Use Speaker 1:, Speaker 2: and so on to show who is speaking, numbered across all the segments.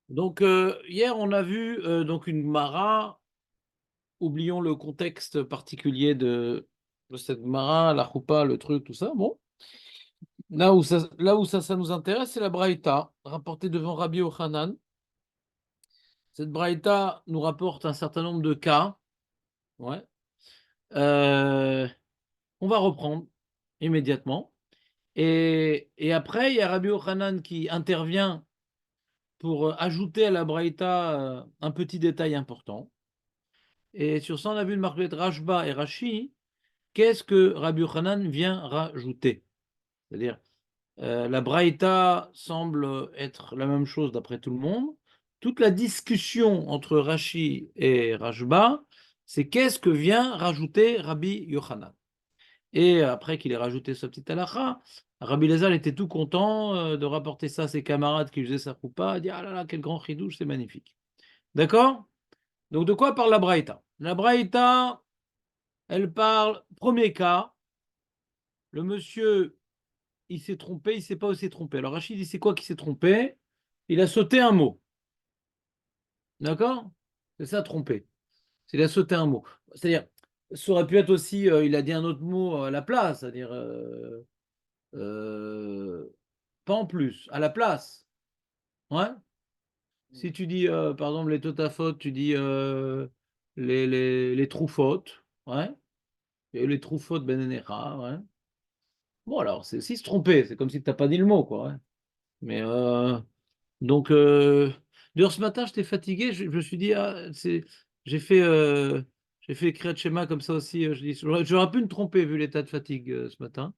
Speaker 1: Donc, hier, on a vu donc une Gemara. Oublions le contexte particulier de cette Gemara, la choupa, le truc, tout ça. Bon, là où ça nous intéresse, c'est la Braïta, rapportée devant Rabbi Yochanan. Cette Braïta nous rapporte un certain nombre de cas. Ouais. Euh, on va reprendre immédiatement. Et après, il y a Rabbi Yochanan qui intervient pour ajouter à la Braïta un petit détail important. Et sur ça, on a vu le marquette Rashba et Rashi. Qu'est-ce que Rabbi Yochanan vient rajouter? C'est-à-dire, la Braïta semble être la même chose d'après tout le monde. Toute la discussion entre Rashi et Rashba, c'est qu'est-ce que vient rajouter Rabbi Yochanan. Et après qu'il ait rajouté sa petite halakha, Rabbi Lazar était tout content de rapporter ça à ses camarades qui faisaient sa choupa, il dit ah là là, quel grand chidouche, c'est magnifique. D'accord? Donc de quoi parle la Braïta? La Braïta, elle parle, premier cas, le monsieur, il s'est trompé, il ne sait pas où il s'est trompé. Alors Rachid dit c'est quoi qui s'est trompé? Il a sauté un mot. D'accord? C'est ça, trompé. Il a sauté un mot. C'est-à-dire, ça aurait pu être aussi, il a dit un autre mot à la place, c'est-à-dire, euh, pas en plus, à la place. Ouais? Si tu dis, par exemple, les totafotes, tu dis les troufautes. Ouais? Et les troufautes benenera. Ouais? Bon, alors, c'est aussi se tromper. C'est comme si tu n'as pas dit le mot, quoi. Ouais. Mais, donc, d'ailleurs, ce matin, j'étais fatigué. Je me suis dit, ah, j'ai fait, euh, j'ai fait écrire de schéma comme ça aussi. J'aurais pu me tromper vu l'état de fatigue ce matin.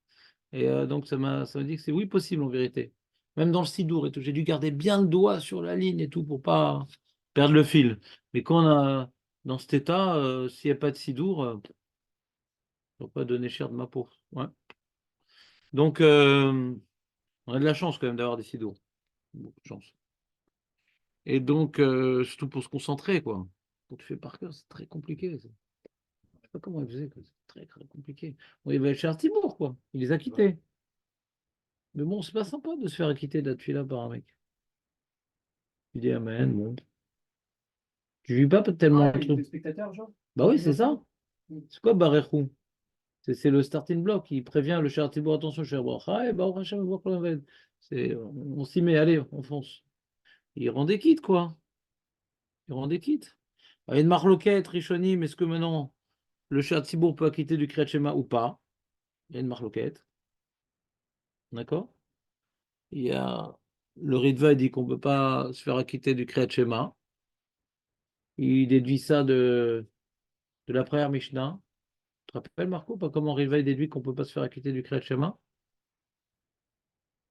Speaker 1: Et donc, ça m'a dit que c'est oui possible en vérité. Même dans le sidour et tout. J'ai dû garder bien le doigt sur la ligne et tout pour pas perdre le fil. Mais quand on a, dans cet état, s'il n'y a pas de sidour, je ne vais pas donner cher de ma peau. Ouais. Donc, on a de la chance quand même d'avoir des sidours. Beaucoup de chance. Et donc, surtout pour se concentrer, quoi. Quand tu fais par cœur, c'est très compliqué. Je sais pas comment il faisait, quoi. C'est très, très compliqué. Bon, il va chez Artibourg, quoi. Il les a quittés. Mais bon, c'est pas sympa de se faire quitter de là par un mec. Tu dis Amen, bon. Tu vis pas tellement le truc.
Speaker 2: Spectateur, genre?
Speaker 1: Bah oui, c'est ça. C'est quoi Barechou? C'est le starting block. Il prévient le cher Artibourg, attention, cher Bracha, et bah, on va voir comment va être. On s'y met, allez, on fonce. Il rend des kits, quoi. Il rend des kits. Il y a une marloquette, Rishonim, est-ce que maintenant le cher Artibourg peut acquitter du Kriyat Shema ou pas? Il y a une marloquette. D'accord? Il y a le Ritva, il dit qu'on ne peut pas se faire acquitter du Kriyat Shema. Il déduit ça de la première Mishnah. Tu te rappelles, Marco, pas comment Ritva il déduit qu'on ne peut pas se faire acquitter du Kriyat Shema?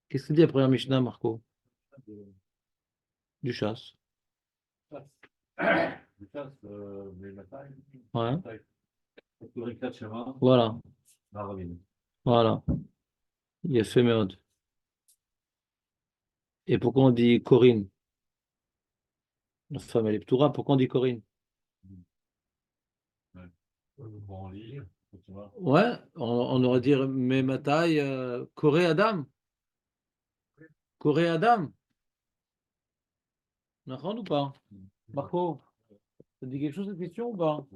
Speaker 1: Qu'est-ce qu'il dit la première Mishnah, Marco? Du chasse. Ouais. Voilà. Voilà. Il a fait merde. Et pourquoi on dit Corinne? La femme, elle est ptoura. Pourquoi on dit Corinne? Ouais, on aurait dit mais ma taille, Corée Adam. Corée Adam. D'accord ou pas? Marco, ça te dit quelque chose cette question ou pas?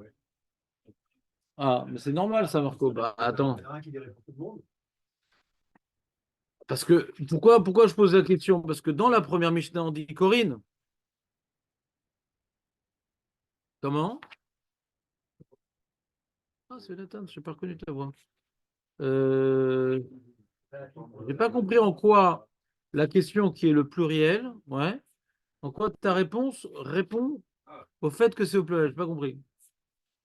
Speaker 1: Ah, mais c'est normal ça, Marco. Bah, attends. Parce que, pourquoi je pose la question? Parce que dans la première Mishnah, on dit Corinne. Comment? Ah, c'est Nathan, je n'ai pas reconnu ta voix. Euh, j'ai pas compris en quoi la question qui est le pluriel, ouais, en quoi ta réponse répond au fait que c'est au pluriel. J'ai pas compris.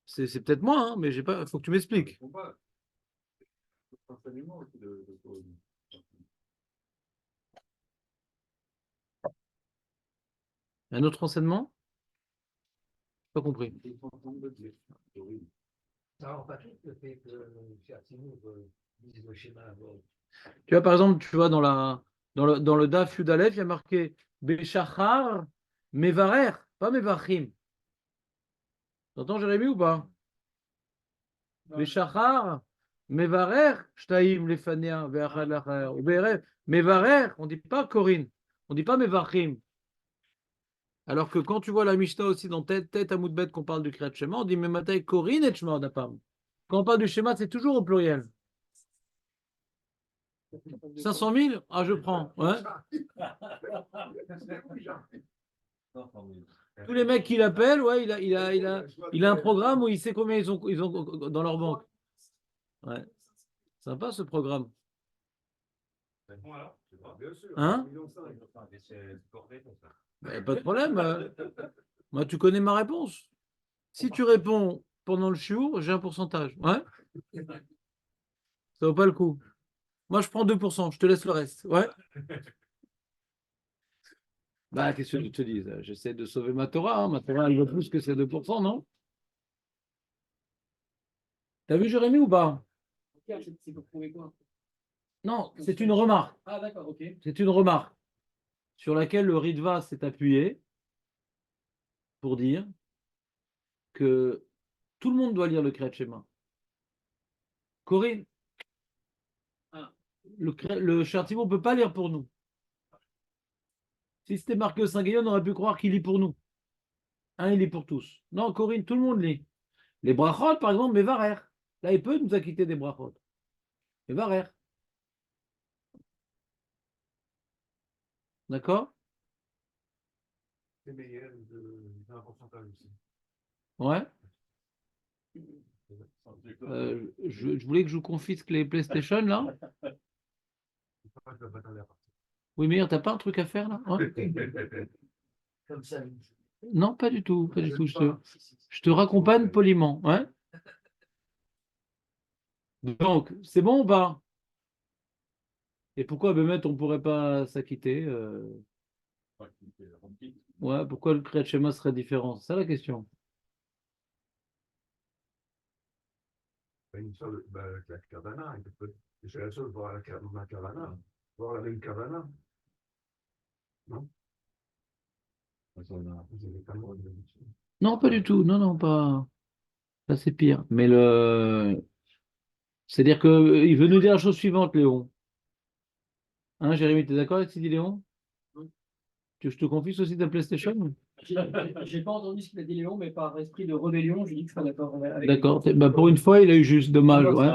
Speaker 1: C'est peut-être moi, hein, mais j'ai pas. Faut que tu m'expliques. Un autre renseignement? Pas compris. Tu vois, par exemple, tu vois, dans le Daf Yudalef, il y a marqué Béchachar Mevarer, pas Mevachim. T'entends, Jérémy, ou pas? Béchachar Mevarer, Shtaim Lefania, Ve'achad Lachaer. Ou Be'erev, Mevarer, on dit pas Corinne. On dit pas Mevarchim. Alors que quand tu vois la Mishnah aussi dans tête à Moudbet qu'on parle du Kriyat Shema, on dit Mematay Korin et Shema Odapam. Quand on parle du schéma, c'est toujours au pluriel. 500 000? Ah, je prends. Ouais. Tous les mecs qui l'appellent, ouais, il a un programme où il sait combien ils ont dans leur banque. Ouais. Sympa ce programme. Hein? Pas de problème. Moi, tu connais ma réponse. Si tu réponds pendant le chiour, j'ai un pourcentage. Ouais? Ça vaut pas le coup. Moi, je prends 2%, je te laisse le reste. Ouais? Bah, qu'est-ce que je te dis? J'essaie de sauver ma Torah. Ma Torah, elle vaut plus que ces 2%, non? T'as vu Jérémy ou pas?
Speaker 2: C'est pour prouver quoi?
Speaker 1: Non, c'est une remarque.
Speaker 2: Ah, d'accord, ok.
Speaker 1: C'est une remarque sur laquelle le Ritva s'est appuyé pour dire que tout le monde doit lire le Kriyat Shema. Corinne,
Speaker 2: Ah.
Speaker 1: le Chartiveau ne peut pas lire pour nous. Si c'était marqué au Saint-Guillaume, on aurait pu croire qu'il lit pour nous. Il lit pour tous. Non, Corinne, tout le monde lit. Les brachot, par exemple, mais Varer. Là, il peut nous acquitter des brachot. Mais Varer. D'accord?
Speaker 3: C'est meilleur d'un pourcentage aussi.
Speaker 1: Ouais. Je voulais que je vous confisque les PlayStation, là. Oui, mais t'as pas un truc à faire, là? Ouais.
Speaker 2: Comme ça.
Speaker 1: Non, pas du tout. Pas du tout. Je te raccompagne poliment. Ouais. Donc, c'est bon ou pas? Et pourquoi, Bémet, on ne pourrait pas s'acquitter Ouais, pourquoi le Kriyat Shema serait différent? C'est ça la question.
Speaker 3: Une seule, la Kavana, c'est la seule, voir la Kavana, voir la même Kavana. Non?
Speaker 1: Non, pas du tout. Non, non, pas. Ça, c'est pire. Mais c'est-à-dire qu'il veut nous dire la chose suivante, Léon. Hein, Jérémy, tu es d'accord avec ce qu'il dit, Léon? Tu veux que je te confie aussi ta PlayStation?
Speaker 2: J'ai pas entendu ce qu'il a dit Léon, mais par esprit de rébellion, j'ai dit que je suis pas d'accord avec lui.
Speaker 1: D'accord. Bah, pour une fois, il a eu juste. Dommage. Ouais.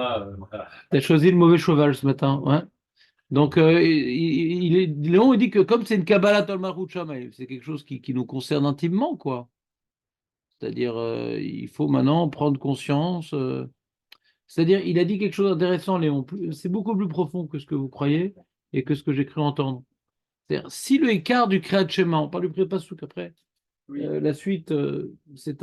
Speaker 1: Tu as choisi le mauvais cheval ce matin. Ouais. Donc, Léon, il dit que comme c'est une Kabbalah Talmud Shamaï, c'est quelque chose qui nous concerne intimement, quoi. C'est-à-dire, il faut maintenant prendre conscience. C'est-à-dire, il a dit quelque chose d'intéressant, Léon. C'est beaucoup plus profond que ce que vous croyez et que ce que j'ai cru entendre. C'est-à-dire, si le écart du Kriyat Shema, on parle du Prépasouk après,
Speaker 2: Oui.
Speaker 1: la suite, c'est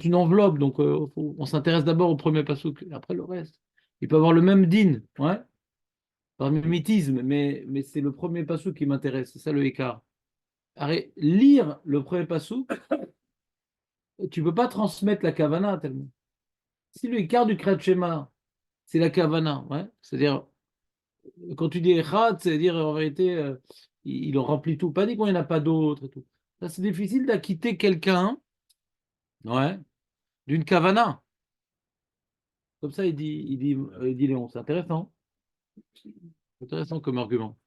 Speaker 1: une enveloppe, donc on s'intéresse d'abord au premier Pasouk, et après le reste. Il peut avoir le même din, ouais, par mimétisme, mais c'est le premier Pasouk qui m'intéresse, c'est ça le écart. Lire le premier Pasouk, tu ne peux pas transmettre la Kavana tellement. Si le écart du Kriyat Shema, c'est la Kavana, ouais, c'est-à-dire, quand tu dis Echad, c'est-à-dire en vérité, il en remplit tout. Pas dit qu'il n'y en a pas d'autres et tout. Ça, c'est difficile d'acquitter quelqu'un, ouais, d'une Kavana. Comme ça, il dit Léon. C'est intéressant. C'est intéressant comme argument.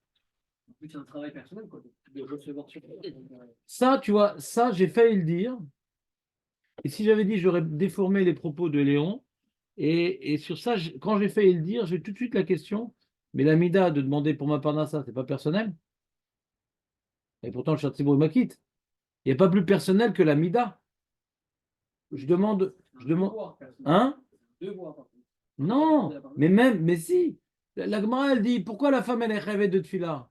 Speaker 2: En plus, c'est un travail personnel, quoi, de recevoir sur.
Speaker 1: Ça, tu vois, ça, j'ai failli le dire. Et si j'avais dit, j'aurais déformé les propos de Léon. Et sur ça, quand j'ai failli le dire, j'ai tout de suite la question. Mais la Mida de demander pour ma parnassa, c'est pas personnel. Et pourtant, le Chatsibourg m'acquitte. Il n'y a pas plus personnel que la Mida. Je demande. Hein?
Speaker 2: Devoir, par contre.
Speaker 1: Non, mais si. La Gemara, elle dit, pourquoi la femme, elle est rêvée de Tfila?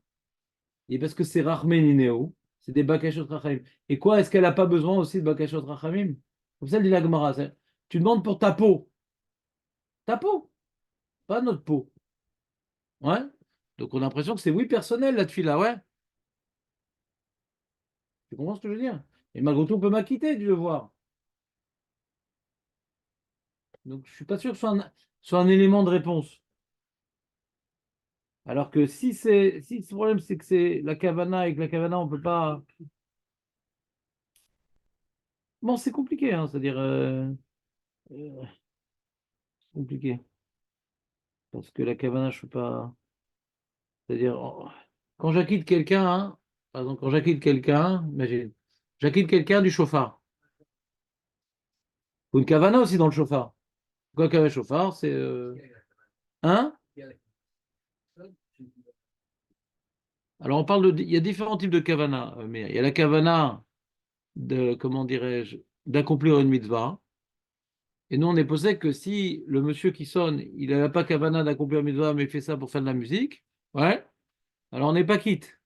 Speaker 1: Et parce que c'est Rachmé Ninéo, c'est des Bakashot Rachamim. Et quoi, est-ce qu'elle n'a pas besoin aussi de Bakashot Rachamim? Comme ça, elle dit la Gemara. Tu demandes pour ta peau, pas notre peau. Ouais. Donc on a l'impression que c'est oui personnel la Tfila, ouais. Tu comprends ce que je veux dire? Et malgré tout, on peut m'acquitter du devoir. Donc je suis pas sûr que ce soit un élément de réponse. Alors que si le problème c'est que c'est la Kavana et que la Kavana on peut pas. Bon, c'est compliqué, hein, c'est-à-dire c'est compliqué. Parce que la Kavana, je ne peux pas. C'est-à-dire, quand j'acquitte quelqu'un, hein, par exemple, quand j'acquitte quelqu'un, imagine, j'acquitte quelqu'un du chauffard. Ou une cavana aussi dans le chauffard. Quoi qu'un chauffard, c'est. Hein? Alors, on parle de. Il y a différents types de kavana, mais il y a la kavana de, comment dirais-je, d'accomplir une mitzvah. Et nous, on est posé que si le monsieur qui sonne, il n'a pas kavana d'accomplir une mitzvah, mais il fait ça pour faire de la musique, ouais, alors on n'est pas quitte.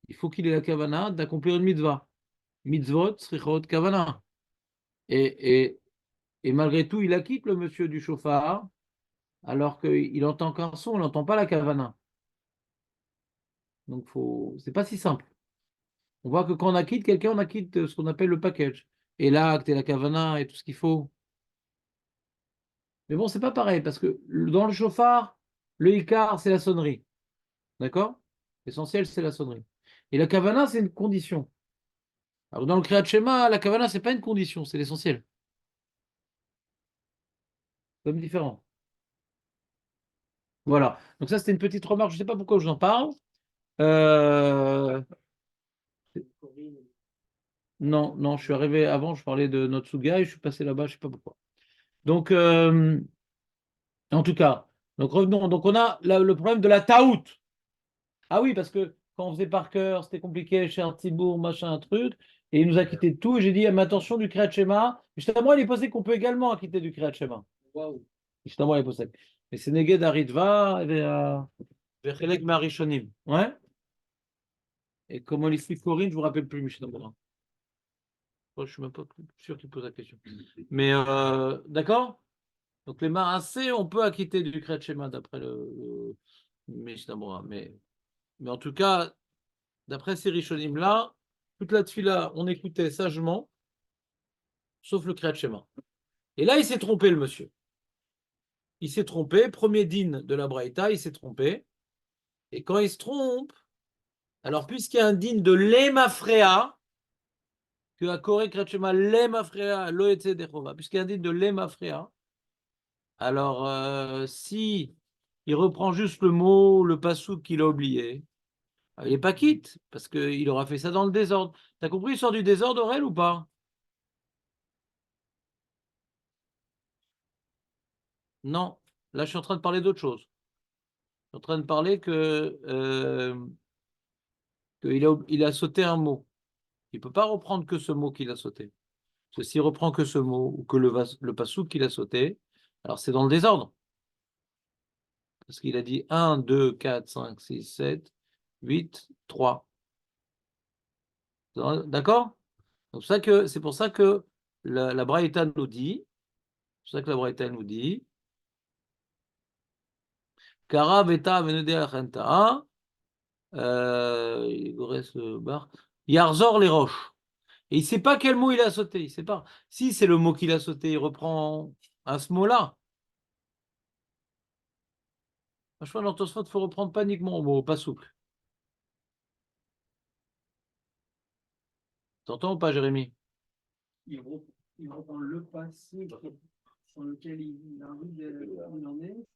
Speaker 1: Il faut qu'il ait la kavana d'accomplir une mitzvah. Mitzvot, srichot, kavana. Et, et, et malgré tout, il acquitte le monsieur du chauffard, alors qu'il entend qu'un son, il n'entend pas la kavana. Donc, c'est pas si simple. On voit que quand on acquitte quelqu'un, on acquitte ce qu'on appelle le package. Et l'acte et la kavana et tout ce qu'il faut. Mais bon, c'est pas pareil, parce que dans le chauffard, le Icar, c'est la sonnerie. D'accord? L'essentiel, c'est la sonnerie. Et la kavana, c'est une condition. Alors, dans le Kriyat Shema, la kavana, c'est pas une condition, c'est l'essentiel. C'est comme différent. Voilà. Donc, ça, c'était une petite remarque. Je ne sais pas pourquoi je vous en parle. Euh, Non, non, je suis arrivé avant, je parlais de Notsuga et je suis passé là-bas, je ne sais pas pourquoi. Donc, en tout cas, donc revenons. Donc, on a le problème de la taout. Ah oui, parce que quand on faisait par cœur, c'était compliqué, cher Thibault, machin, un truc. Et il nous a quitté de tout. Et j'ai dit, mais attention du Kriyat Shema. Justement, il est posé qu'on peut également acquitter du Kriyat Shema. Waouh. Justement, il est posé. Mais c'est Neged Aritva et Chelek Marishonim. Ouais. Et comment il explique Corinne, je ne vous rappelle plus, Mishnah Berurah. Je ne suis même pas sûr qu'il pose la question. Mais d'accord? Donc les Marassés, on peut acquitter du Kriyat Shema d'après le Mishnah Berurah. Mais en tout cas, d'après ces Rishonim là, toute la tefila, on écoutait sagement, sauf le Kriyat Shema. Et là, il s'est trompé, le monsieur. Il s'est trompé, premier din de la Braïta, il s'est trompé. Et quand il se trompe, alors puisqu'il y a un din de l'Emafrea, que à Koré Kriyat Shema, l'Emafrea, l'Oetse Dechova, puisqu'il y a un din de l'Emafrea, alors si il reprend juste le mot, le passouk qu'il a oublié, il n'est pas quitte, parce qu'il aura fait ça dans le désordre. T'as compris, il sort du désordre, Aurel, ou pas? Non, là je suis en train de parler d'autre chose. Je suis en train de parler qu'il a sauté un mot. Il ne peut pas reprendre que ce mot qu'il a sauté. Parce que s'il reprend que ce mot, ou que le passouk qu'il a sauté, alors c'est dans le désordre. Parce qu'il a dit 1, 2, 4, 5, 6, 7, 8, 3. D'accord? C'est pour ça que la Braïta nous dit, c'est pour ça que la Braïta nous dit, Kara Veta Venede Achenta, il reste bar, Yarzor les roches. Et il ne sait pas quel mot il a sauté, il sait pas. Si c'est le mot qu'il a sauté, il reprend à ce mot-là. Franchement, dans Tosfot, il faut reprendre paniquement au mot, pas souple. T'entends ou pas, Jérémy?
Speaker 2: Il reprend le passé sur lequel il a envie il en est.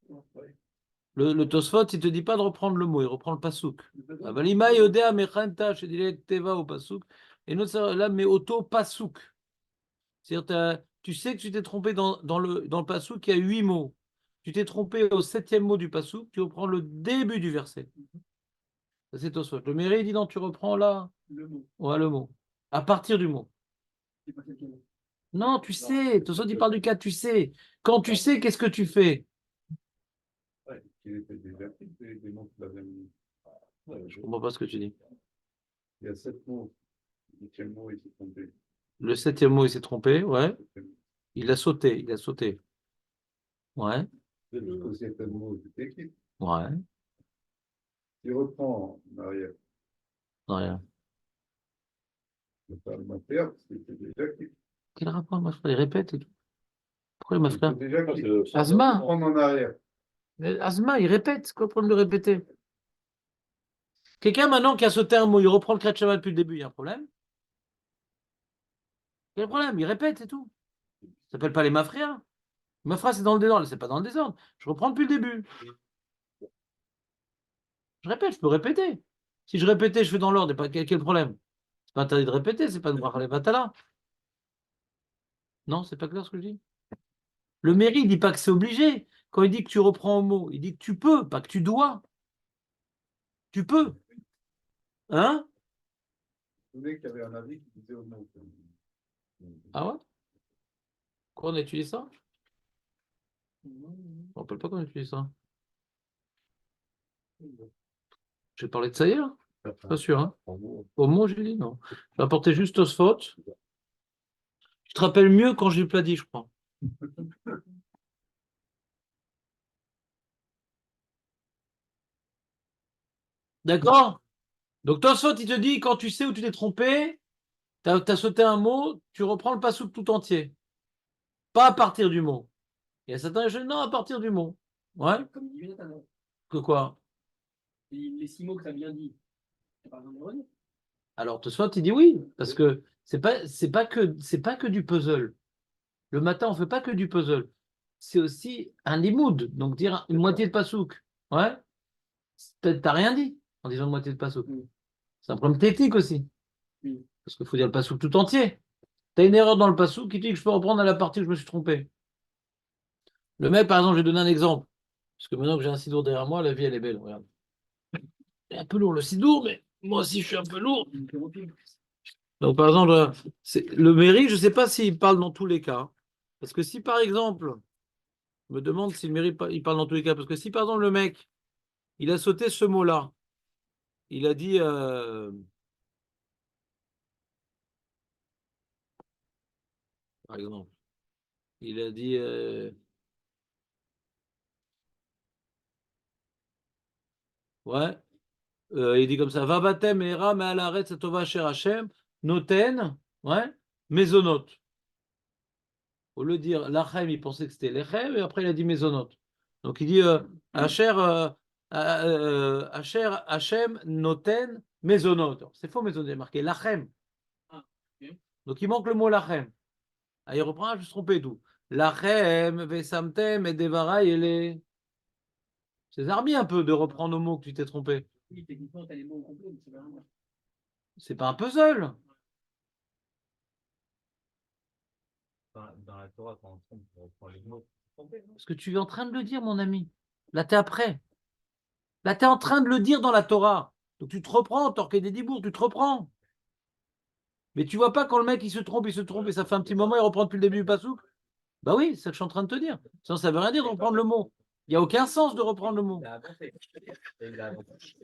Speaker 1: Le Tosfot, il ne te dit pas de reprendre le mot, il reprend le pasouk. Avalima yodea mechanta, je dirais teva au pasouk. Et nous, là, mais auto pasouk. C'est-à-dire, tu sais que tu t'es trompé dans le pasouk, il y a 8 mots. Tu t'es trompé au 7e mot du pasouk, tu reprends le début du verset. Ça, c'est Tosfot. Le Méré dit non, tu reprends là.
Speaker 2: Le mot.
Speaker 1: Ouais, le mot. À partir du mot.
Speaker 2: C'est pas quelqu'un d'autre.
Speaker 1: Non, tu sais. Tosfot, il parle du cas, tu sais. Quand tu sais, qu'est-ce que tu fais?
Speaker 3: Ouais, il était déjà des mots qu'il avait mis.
Speaker 1: Je ne comprends pas ce que tu dis.
Speaker 3: Il y a 7 mots. Le 8e mot, il s'est trompé.
Speaker 1: Le 7e mot, il s'est trompé, ouais. Il a sauté, il a sauté. Ouais,
Speaker 3: Le 7e mot, c'était écrit.
Speaker 1: ouais,
Speaker 3: Il reprend en arrière.
Speaker 1: non, rien.
Speaker 3: Le parlementaire, c'était déjà écrit.
Speaker 1: Quel rapport, ma frère? Il répète et tout. Pourquoi ma frère?
Speaker 3: C'était déjà écrit.
Speaker 1: Asma.
Speaker 3: Reprendre en arrière.
Speaker 1: Asma, il répète. C'est quoi le problème de répéter? Quelqu'un maintenant qui a sauté un mot, il reprend le Kriyat Shema depuis le début, il y a un problème? Quel problème? Il répète, c'est tout. Ça s'appelle pas les mafrias. Mafra, c'est dans le désordre, c'est pas dans le désordre. Je reprends depuis le début. Je répète, je peux répéter. Si je répétais, je fais dans l'ordre, quel problème? C'est pas interdit de répéter, c'est pas de bracha levatala. Non, c'est pas clair ce que je dis. Le mairie, il dit pas que c'est obligé. Quand il dit que tu reprends au mot, il dit que tu peux, pas que tu dois. Tu peux. Hein?
Speaker 3: Je voulais qu'il y avait un avis qui disait au moins.
Speaker 1: Ah ouais? Quoi, on a étudié ça? Je ne me rappelle pas qu'on a étudié ça. J'ai parlé de ça hier? Pas sûr, hein? Au mot, j'ai dit non. J'ai apporté juste Tosfot. Tu te rappelles mieux quand je l'ai pas dit, je crois. D'accord? Donc Tosfot, il te dit, quand tu sais où tu t'es trompé, tu as sauté un mot, tu reprends le passouk tout entier. Pas à partir du mot. Il y a certains jeunes, non, à partir du mot. Ouais?
Speaker 2: Comme dit Jonathan,
Speaker 1: Que quoi?
Speaker 2: les 6 mots que tu as bien dit, tu pas besoin de les redire.
Speaker 1: Alors Tosfot, il dit oui, parce que c'est pas que du puzzle. Le matin, on fait pas que du puzzle. C'est aussi un limoud, donc dire une moitié de pasouk. Ouais? T'as rien dit en disant une moitié de pasouk. C'est un problème technique aussi. Parce qu'il faut dire le pasouk tout entier. Tu as une erreur dans le pasouk qui dit que je peux reprendre à la partie où je me suis trompé. Le mec, par exemple, je vais donner un exemple. Parce que maintenant que j'ai un sidour derrière moi, la vie, elle est belle. Regarde. Il est un peu lourd le sidour, mais moi aussi, je suis un peu lourd. Donc, par exemple, le mairie, je ne sais pas s'il parle dans tous les cas. Parce que si, par exemple, je me demande si le mairie, il parle dans tous les cas. Parce que si, par exemple, le mec, il a sauté ce mot-là, il a dit, par exemple, il a dit, ouais, il dit comme ça, va batem era me alaret satova sher Hashem, noten, ouais, mésonote. Au lieu de dire lachem, il pensait que c'était lechem, et après il a dit mésonote. Donc il dit Asher, Asher, Hashem, noten, mésonote. C'est faux, mésonote, il y a marqué lachem.
Speaker 2: Ah, ok.
Speaker 1: Donc il manque le mot lachem. Ah, il reprend, je me suis trompé d'où. Lachem, vesamtem, et devara, il est. C'est zarbi un peu de reprendre nos mots que tu t'es trompé.
Speaker 2: Oui, techniquement, tu as les mots au complet, mais c'est vraiment.
Speaker 1: C'est pas un puzzle.
Speaker 4: Dans la Torah, quand on reprend les mots,
Speaker 1: Parce que tu es en train de le dire, mon ami. Là, tu es après. Là, tu es en train de le dire dans la Torah. Donc tu te reprends, Torquay des Dibourg, tu te reprends. Mais tu vois pas quand le mec il se trompe, et ça fait un petit moment, il reprend depuis le début du pasouk. Bah oui, c'est ce que je suis en train de te dire. Sinon, ça veut rien dire de reprendre le mot. Il n'y a aucun sens de reprendre le mot.
Speaker 4: il a avancé. Il a avancé.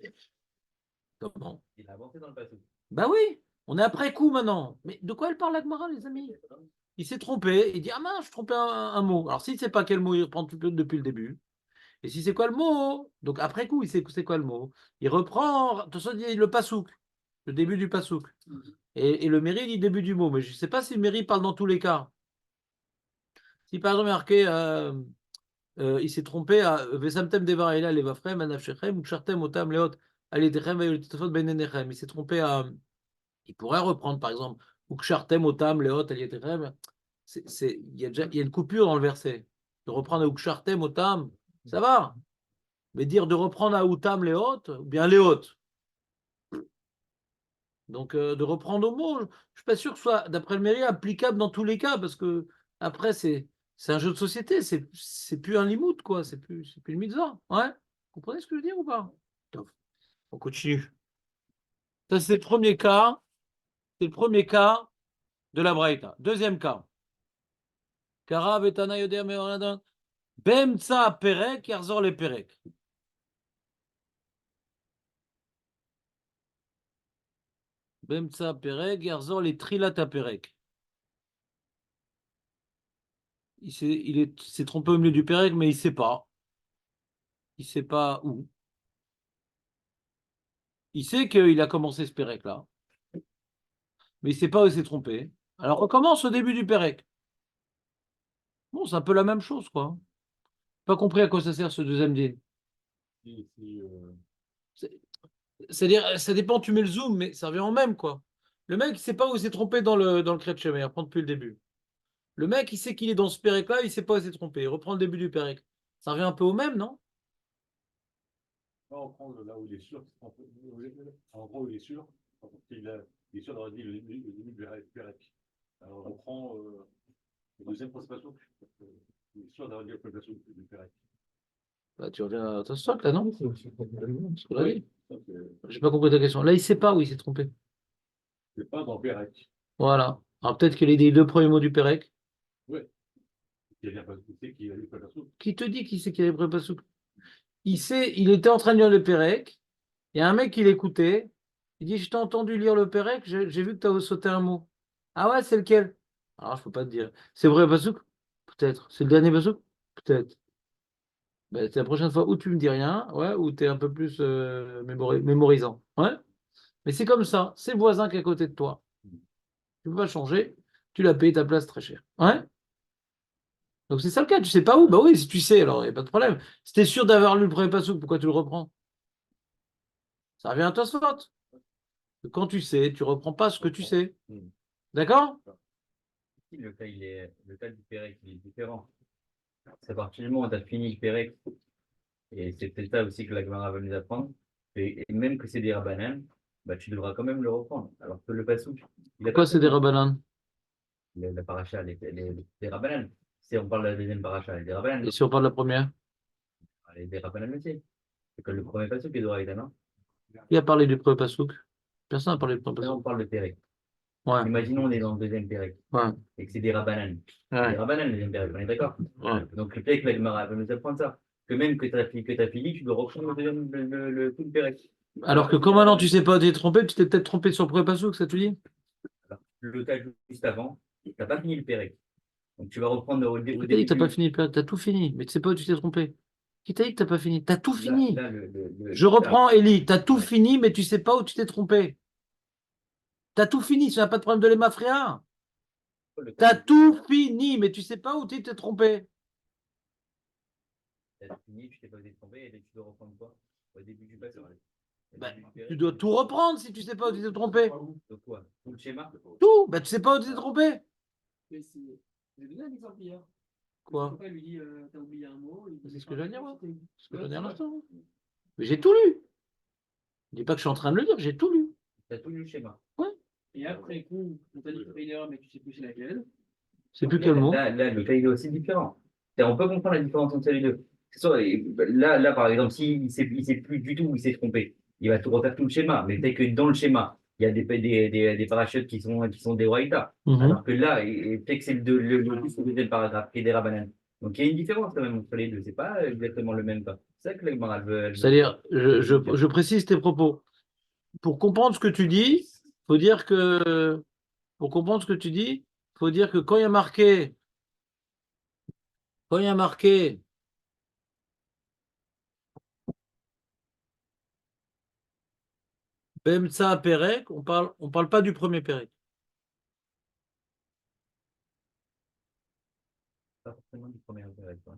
Speaker 1: Comment?
Speaker 4: Il a avancé dans le passé.
Speaker 1: Bah oui, on est après coup maintenant. Mais de quoi elle parle, la Gemara, les amis? Il s'est trompé, il dit ah mince, je trompais un mot. Alors s'il ne sait pas quel mot, il reprend depuis le début. Et si c'est quoi le mot? Donc après coup, il sait c'est quoi le mot. Il reprend, de toute façon, il dit le pasouk, le début du pasouk. Et le mairie dit début du mot. Mais je ne sais pas si le mairie parle dans tous les cas. Si par exemple, il y a marqué, il s'est trompé à Vesamtem Devar Ela Levafrem, Anafshechem, Ukshartem Otam Leot, Aledechem, Vayolitofot Benenechem. Il s'est trompé à. Il pourrait reprendre par exemple Ukshartem Otam Leot, Aledechem. Il y a une coupure dans le verset. De reprendre à Ukshartem Otam, ça va. Mais dire de reprendre à Utam Leot, ou bien Leot. Donc de reprendre au mot, je ne suis pas sûr que ce soit, d'après le mairie, applicable dans tous les cas, parce que après, c'est un jeu de société, c'est plus un limout, quoi, c'est plus une mitzvah. Ouais? Vous comprenez ce que je veux dire ou pas? Top. On continue. Ça, c'est le premier cas. C'est le premier cas de la Braïta. Deuxième cas. Kara betana yoder meoradan. Bemtsa perek yarzor le perek. Bemtsa perek yarzor les trilat perek. Il s'est trompé au milieu du perek, mais il ne sait pas. Il ne sait pas où. Il sait qu'il a commencé ce Pérec-là, mais il ne sait pas où il s'est trompé. Alors recommence au début du Pérec. Bon, c'est un peu la même chose, quoi. Pas compris à quoi ça sert ce deuxième din. C'est-à-dire, ça dépend, tu mets le zoom, mais ça revient en même, quoi. Le mec, il ne sait pas où il s'est trompé dans le Kriyat Shema, il reprend depuis le début. Le mec, il sait qu'il est dans ce Pérec-là, il ne sait pas où il s'est trompé. Il reprend le début du Pérec. Ça revient un peu au même, non?
Speaker 5: On prend là où il est sûr. En gros, il est sûr. Il est sûr d'avoir dit le début du Pérec. Alors, on prend le deuxième pour pas souk. Il est sûr d'avoir dit le pas souk du Pérec.
Speaker 1: Bah, tu reviens à ta stock, là, non? Ce qu'on a dit.
Speaker 5: Ça,
Speaker 1: J'ai pas compris ta question. Là, il sait pas où il s'est trompé.
Speaker 5: c'est pas dans Pérec.
Speaker 1: Voilà. Alors peut-être qu'il a dit les deux premiers mots du Pérec.
Speaker 5: Ouais. Il y a bien pas souk qui a dit pas souk.
Speaker 1: Qui te dit qu'il sait qu'il y avait Prépasouk? Il sait, il était en train de lire le Pérec. Il y a un mec qui l'écoutait. Il dit, je t'ai entendu lire le Pérec, j'ai vu que tu as sauté un mot. Ah ouais, c'est lequel? Alors, je peux pas te dire. C'est vrai Pasouk? Peut-être. C'est le dernier Pasouk? Peut-être. Ben, c'est la prochaine fois où tu me dis rien, ouais, ou tu es un peu plus mémorisant. Ouais. Mais c'est comme ça. C'est le voisin qui est à côté de toi. Tu peux pas changer. Tu l'as payé ta place très cher. Ouais. Donc c'est ça le cas. Tu sais pas où? Bah oui, si tu sais, alors il n'y a pas de problème. Si tu es sûr d'avoir lu le premier Pasouk, pourquoi tu le reprends? Ça revient à toi faute. Quand tu sais, tu reprends pas ce que tu sais. D'accord?
Speaker 4: Si le cas du Pérec, il est différent. C'est à partir du moment où tu as fini le Pérec, et c'est peut-être ça aussi que la Gemara va nous apprendre, et même que c'est des rabbanan, bah, tu devras quand même le reprendre. Alors que le Passouk, il a
Speaker 1: Pourquoi
Speaker 4: pas
Speaker 1: c'est des rabbanan?
Speaker 4: la paracha, les rabbanan. Si on parle de la deuxième paracha, les rabbanan,
Speaker 1: Et si on parle de la première?
Speaker 4: les rabbanan aussi. C'est que le premier Passouk est d'Oraïta, non?
Speaker 1: Qui a parlé du premier Pasouk? Personne n'a parlé du premier
Speaker 4: Là, on
Speaker 1: Pasouk.
Speaker 4: parle de Pérec.
Speaker 1: Ouais,
Speaker 4: Imaginons on est dans le deuxième Pérec,
Speaker 1: ouais,
Speaker 4: et que c'est des rabbanan.
Speaker 1: ouais,
Speaker 4: Des rabbanan, le deuxième Pérec, on est d'accord?
Speaker 1: ouais.
Speaker 4: Donc peut-être que la Gemara va nous apprendre ça. Que même que tu as fini, tu dois reprendre tout le Pérec.
Speaker 1: Alors que comme maintenant tu sais pas où tu t'es trompé, tu t'es peut-être trompé sur le premier Pasouk, ça te dit?
Speaker 4: Alors, le cas juste avant, tu n'as pas fini le Pérec. Donc tu vas reprendre au
Speaker 1: Qui t'a dit
Speaker 4: début
Speaker 1: que t'as pas fini le Pérec? T'as tout fini, mais tu sais pas où tu t'es trompé. Qui t'a dit que t'as pas fini? T'as tout fini.
Speaker 4: Là,
Speaker 1: Je reprends, Elie, t'as tout
Speaker 4: Ouais.
Speaker 1: fini, mais tu sais pas où tu t'es trompé. T'as tout fini, tu n'as pas de problème de l'hémafréa. T'as tout fini, mais tu sais pas où tu t'es trompé.
Speaker 4: Tu as fini, tu t'es pas trompé, et tu dois reprendre quoi? Au début du Pérec.
Speaker 1: Bah, tu dois tout reprendre si tu sais pas où tu t'es trompé.
Speaker 4: Donc quoi? Tout le schéma?
Speaker 1: Tout, bah tu sais pas où tu t'es trompé.
Speaker 2: Mais j'ai donné un exemple hier.
Speaker 1: Quoi?
Speaker 2: Papa lui dit, t'as oublié un mot.
Speaker 1: C'est ce que j'allais dire, moi.
Speaker 2: C'était-
Speaker 1: C'est ce que
Speaker 2: Ouais,
Speaker 1: j'allais dire à
Speaker 2: c'est
Speaker 1: l'instant. Mais j'ai tout lu. Je dis pas que je suis en train de le lire, j'ai tout lu.
Speaker 4: Tu as tout lu le schéma.
Speaker 1: Ouais.
Speaker 2: Et après coup, on t'a dit que une erreur, mais tu sais plus c'est laquelle.
Speaker 1: C'est plus quel mot.
Speaker 4: Là, le cas il est aussi différent. On peut comprendre la différence entre les deux. C'est sûr, là, par exemple, s'il il sait plus du tout où il s'est trompé, il va tout refaire tout le schéma. Mais peut-être que dans le schéma, il y a des parachutes qui sont des Waïta.
Speaker 1: Mhm.
Speaker 4: Alors que là, et peut-être que c'est le deuxième paragraphe qui est des Rabbanan. Donc il y a une différence quand même entre les deux. C'est pas exactement le même cas. C'est ça que la Gemara, elle veut
Speaker 1: C'est-à-dire,
Speaker 4: dire.
Speaker 1: je précise tes propos. Pour comprendre ce que tu dis, faut dire que pour comprendre ce que tu dis, faut dire que quand il y a marqué Bemtsa Perek, on parle pas du premier Perek.
Speaker 4: Pas forcément du premier intérêt, quoi.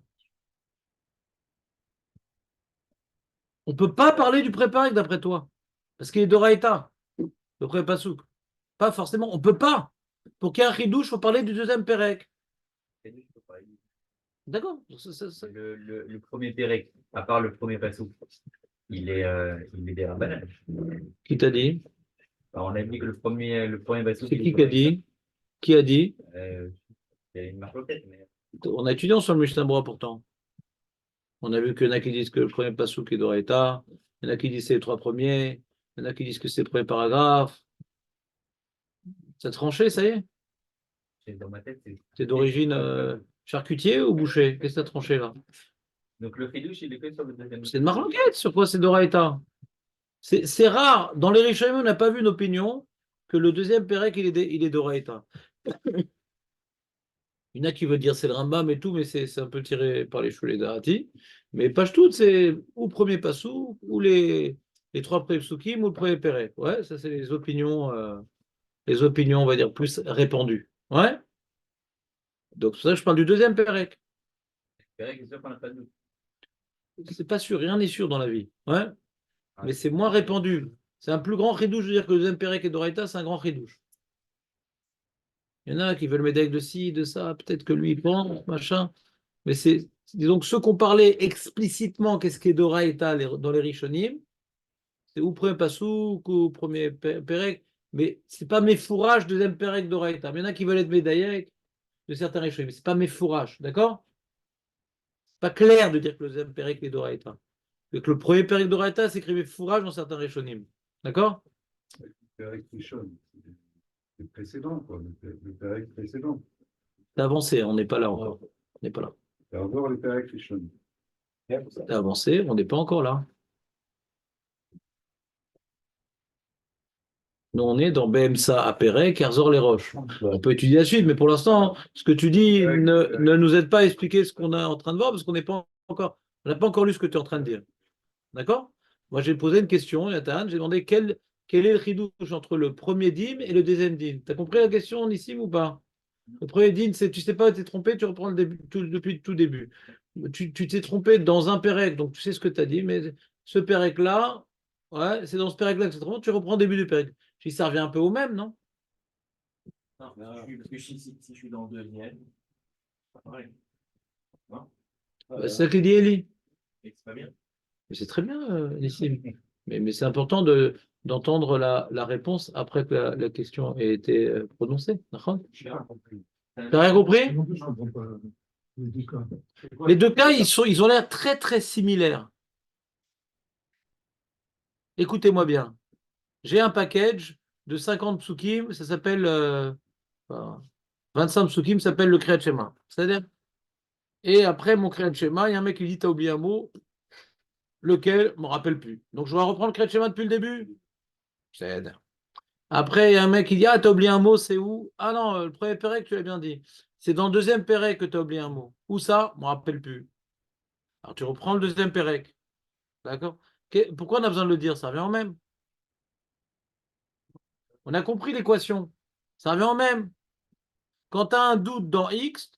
Speaker 1: On peut pas parler du pré-Perek d'après toi, parce qu'il est d'Oraïta, le pré-Pasouk. Pas forcément, on peut pas. Pour qu'il y ait un chidouche, il faut parler du deuxième Perek.
Speaker 4: C'est lui, je peux parler.
Speaker 1: D'accord?
Speaker 4: Le premier Pérec, à part le premier Passou, il est des Rabbanan.
Speaker 1: Qui t'a dit?
Speaker 4: Alors, on a dit que le premier Passou.
Speaker 1: C'est qui a dit? Qui a dit?
Speaker 4: Il y a une marque tête, mais
Speaker 1: On a étudié sur le Mishnah Berurah pourtant. On a vu qu'il y en a qui disent que le premier Passouk est d'Oraïta, il y en a qui disent que c'est les trois premiers, il y en a qui disent que c'est le premier paragraphe. Ça a tranché, ça y est?
Speaker 4: c'est dans ma tête, c'est.
Speaker 1: C'est d'origine charcutier ou boucher? Qu'est-ce que ça a tranché là?
Speaker 4: Donc, le Fidouche, il est que sur le deuxième.
Speaker 1: C'est une marloquette, sur quoi c'est d'Oraïta? C'est rare. Dans les Rishonim, on n'a pas vu une opinion que le deuxième Pérec, il est d'Oraïta. Il y en a qui veulent dire c'est le Rambam et tout, mais c'est un peu tiré par les cheveux les Darati. Mais page toute, c'est ou premier Passou, ou les trois Psukim, ou le premier Pérec. Ouais, ça c'est les opinions, on va dire, plus répandues. Ouais. Donc c'est pour ça que je parle du deuxième Pérec.
Speaker 4: Pérec, c'est sûr qu'on n'a pas de doute.
Speaker 1: C'est pas sûr, rien n'est sûr dans la vie. Ouais.
Speaker 4: Ah,
Speaker 1: Mais c'est moins répandu. C'est un plus grand ridouche de dire que le deuxième Pérec est d'Oraïta, c'est un grand ridouche. Il y en a qui veulent médaille de ci, de ça, peut-être que lui il pense, machin. Mais Disons que ceux qu'on parlait explicitement, qu'est-ce qui est d'Oraïta dans les Rishonim, c'est ou premier Passouk ou premier Pérec, mais c'est pas mes fourrages, deuxième Pérec d'Oraïta. Il y en a qui veulent être médaillés de certains Rishonim, mais c'est pas mes fourrages, d'accord? C'est pas clair de dire que le deuxième Pérec est d'Oraïta. Et que le premier Pérec d'Oraïta, c'est écrit mes fourrages dans certains Rishonim, d'accord?
Speaker 3: Le Pérec Rishon, c'est le précédent, quoi, le Pérec précédent.
Speaker 1: C'est avancé, on n'est pas là encore. On n'est pas là.
Speaker 3: C'est encore le Pérec Rishon.
Speaker 1: C'est avancé, on n'est pas encore là. Nous, on est dans BMSA à Pérec, Erzor les Roches. On peut étudier la suite, mais pour l'instant, ce que tu dis ne nous aide pas à expliquer ce qu'on est en train de voir, parce qu'on n'est pas encore, on n'a pas encore lu ce que tu es en train de dire. D'accord? Moi, j'ai posé une question, Nathan, j'ai demandé quel est le chidouche entre le premier dîme et le deuxième dîme. Tu as compris la question, Nissim, ou pas? Le premier dîme, c'est tu sais pas, tu t'es trompé, tu reprends le début, depuis le tout début. Tu t'es trompé dans un pérec, donc tu sais ce que tu as dit, mais ce pérec-là, ouais, c'est dans ce pérec-là que c'est trompé, tu reprends le début du pérec. Si ça revient un peu au même, non?
Speaker 6: Non, parce que si je suis dans le deuxième, c'est pas pareil. Non?
Speaker 1: C'est ça que dit Eli.
Speaker 6: Et c'est pas bien.
Speaker 1: Mais c'est très bien, Nissim. Mais c'est important d'entendre la réponse après que la question ait été prononcée. D'accord?
Speaker 6: J'ai rien compris.
Speaker 1: T'as rien compris?
Speaker 3: Non plus, je comprends pas les deux cas.
Speaker 1: Les deux cas, ils ont l'air très très similaires. Écoutez-moi bien. J'ai un package de 50 psukim, ça s'appelle 25 psukim, ça s'appelle le Kriyat Shema. C'est-à-dire, et après mon Kriyat Shema, il y a un mec qui dit t'as oublié un mot, lequel, je me rappelle plus. Donc je dois reprendre le Kriyat Shema depuis le début. C'est-à-dire. Après, il y a un mec qui dit ah t'as oublié un mot, c'est où? Ah non, le premier pérec, tu l'as bien dit. C'est dans le deuxième pérec que tu as oublié un mot. Où ça? Je me rappelle plus. Alors tu reprends le deuxième pérec. D'accord? Pourquoi on a besoin de le dire? Ça revient en même. On a compris l'équation. Ça revient en même. Quand tu as un doute dans X,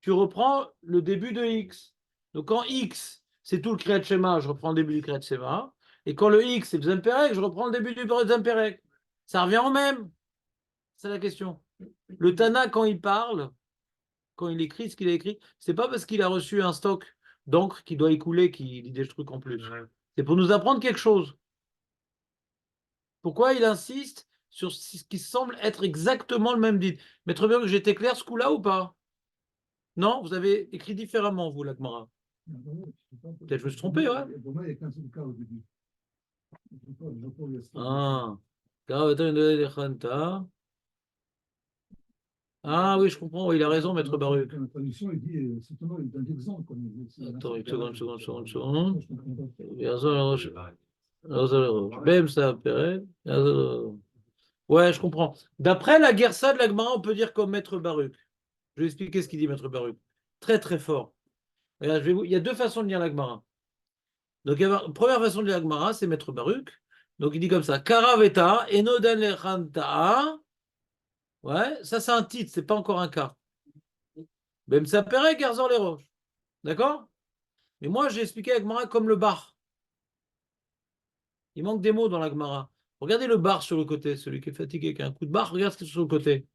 Speaker 1: tu reprends le début de X. Donc quand X, c'est tout le Kriyat Shema, je reprends le début du Kriyat Shema. Et quand le X, c'est le deuxième pérec, je reprends le début du deuxième pérec. Ça revient en même. C'est la question. Le Tana, quand il parle, quand il écrit ce qu'il a écrit, c'est pas parce qu'il a reçu un stock d'encre qui doit écouler qu'il dit des trucs en plus. C'est pour nous apprendre quelque chose. Pourquoi il insiste sur ce qui semble être exactement le même dit? Maître Berg, j'étais clair ce coup-là ou pas? Non, vous avez écrit différemment, vous, l'Agmara. Peut-être que je me suis trompé, ouais.
Speaker 3: Pour moi, il n'y a qu'un seul cas au début.
Speaker 1: Ah, ah oui, je comprends, oui, il a raison, Maître Baruch.
Speaker 3: La traduction, il dit, c'est un exemple.
Speaker 1: Attends, une seconde. Bem, ça apparaît. Ouais, je comprends. D'après la Gersa de l'Agmara, on peut dire comme Maître Baruch. Je vais expliquer ce qu'il dit, Maître Baruch. Très, très fort. Regarde, il y a deux façons de lire l'Agmara. Donc, la première façon de lire l'Agmara, c'est Maître Baruch. Donc, il dit comme ça Karaveta, Enodan Lechanta. Ouais, ça, c'est un titre, c'est pas encore un cas. Bem Sapere, Garzor les Roches. D'accord? Mais moi, j'ai expliqué l'Agmara comme le bar. Il manque des mots dans l'Agmara. Regardez le bar sur le côté, celui qui est fatigué, qui a un coup de barre, regarde ce qui est sur le côté.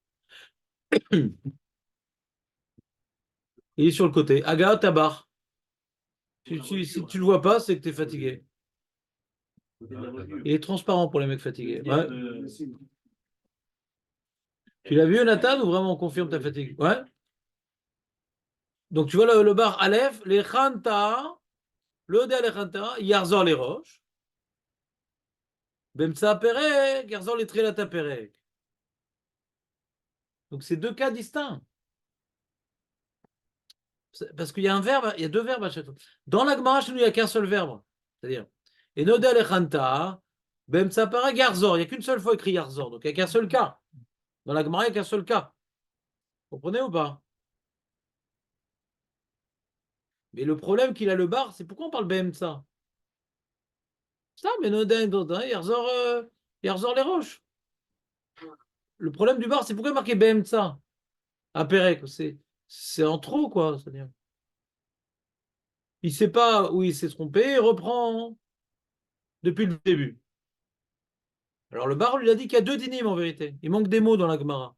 Speaker 1: Il est sur le côté. Aga, tabar. Si tu ne le vois pas, c'est que tu es fatigué. Il est transparent pour les mecs fatigués. Ouais. Tu l'as vu, Nathan, ou vraiment on confirme ta fatigue? Ouais. Donc tu vois le bar Aleph, les Khanta, le de les Khanta, Yarzor les roches. Bemsa Perek, Yarzor les Trilata Perek. Donc c'est deux cas distincts. Parce qu'il y a un verbe, il y a deux verbes à chaque fois. Dans la Gemara, il n'y a qu'un seul verbe. C'est-à-dire, et Noda Lechanta, Bem Sapara Garzor. Il n'y a qu'une seule fois écrit Garzor. Donc il n'y a qu'un seul cas. Dans la Gemara, il n'y a qu'un seul cas. Vous comprenez ou pas? Mais le problème qu'il a le bar, c'est pourquoi on parle Bem ça? Ça, mais Noda Garzor les roches. Le problème du bar, c'est pourquoi il marqué Bem ça? À Pérec, c'est en trop, quoi. C'est-à-dire. Il ne sait pas où il s'est trompé, il reprend depuis le début. Alors le bar lui a dit qu'il y a deux dynimes en vérité. Il manque des mots dans la Gemara.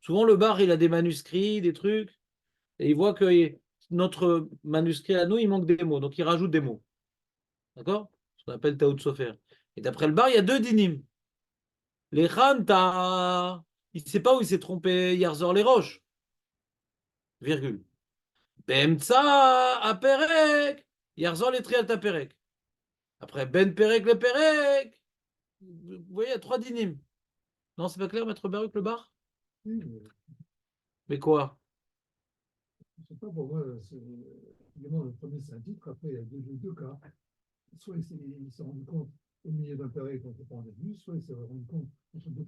Speaker 1: Souvent le bar il a des manuscrits, des trucs, et il voit que notre manuscrit à nous, il manque des mots, donc il rajoute des mots. D'accord? Ce qu'on appelle Taout Sofer. Et d'après le bar, il y a 2 dinim. Les Khanta, il ne sait pas où il s'est trompé, Yarzor les roches. Virgule. Bemtsa à Perek, Yarzor les trial à Perek. Après, Ben Perek le Perek. Vous voyez, il y a 3 dinim. Non, c'est pas clair, Maître Baruch, le bar?
Speaker 3: Oui,
Speaker 1: Mais quoi?
Speaker 3: je sais pas, pour moi, évidemment, le premier, c'est un titre. Après, il y a deux cas. Soit il s'est rendu compte au milieu d'un péril qu'on ne peut pas en début, soit il s'est rendu compte.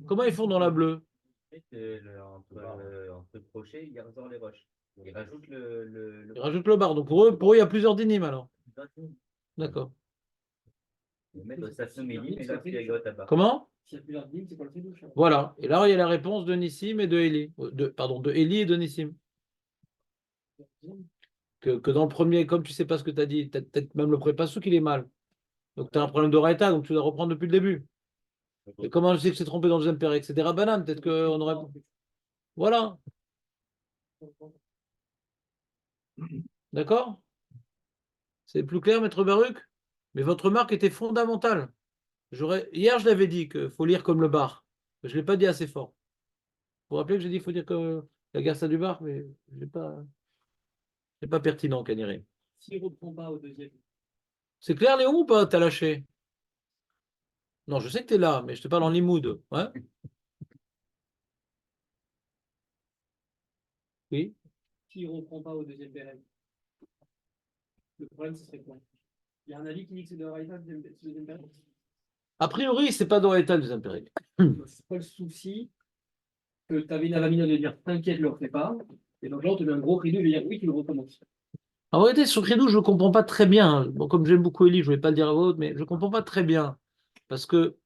Speaker 1: Comment ils font dans la bleue?
Speaker 4: Entre crochet, il ressort les roches. Il rajoute
Speaker 1: Ils rajoutent le bar. Donc pour eux, il y a plusieurs dinim alors. D'accord.
Speaker 4: Ils mettent Safno Mélim et là, il y a Yot à-bas.
Speaker 1: Comment?
Speaker 2: S'il y a plusieurs dîmes, c'est pas le Fidouche.
Speaker 1: Voilà. Et là, il y a la réponse de Nissim et de Eli. Pardon, de Eli et de Nissim. Que dans le premier, comme tu sais pas ce que tu as dit, peut-être même le premier passou qu'il est mal. Donc tu as un problème de raïta, donc tu dois reprendre depuis le début. Et comment je sais que c'est trompé dans le deuxième pérec? C'est des rabanam, peut-être qu'on aurait. Voilà. D'accord? C'est plus clair, Maître Baruch? Mais votre remarque était fondamentale. Hier, je l'avais dit qu'il faut lire comme le bar. Je ne l'ai pas dit assez fort. Vous vous rappelez que j'ai dit qu'il faut dire comme la Garça du bar, mais ce n'est pas pertinent, Caniré.
Speaker 2: S'il ne reprend pas au deuxième.
Speaker 1: C'est clair, Léon, ou pas? T'as lâché? Non, je sais que tu es là, mais je te parle en limoud. Ouais? Oui?
Speaker 2: S'il ne reprend pas au deuxième péril. Le problème, ce serait quoi? Il y a un avis qui dit que c'est de Raïta, le deuxième péril.
Speaker 1: A priori, c'est pas dans l'état le deuxième pérec.
Speaker 2: C'est pas le souci que tu avais une alamine de dire t'inquiète, je le refais pas. Et donc là, on te met un gros rideau de dire oui, tu le recommences.
Speaker 1: En réalité, sur Crédou, je ne comprends pas très bien. Bon, comme j'aime beaucoup Eli, je ne vais pas le dire à voix haute, mais je ne comprends pas très bien. Parce que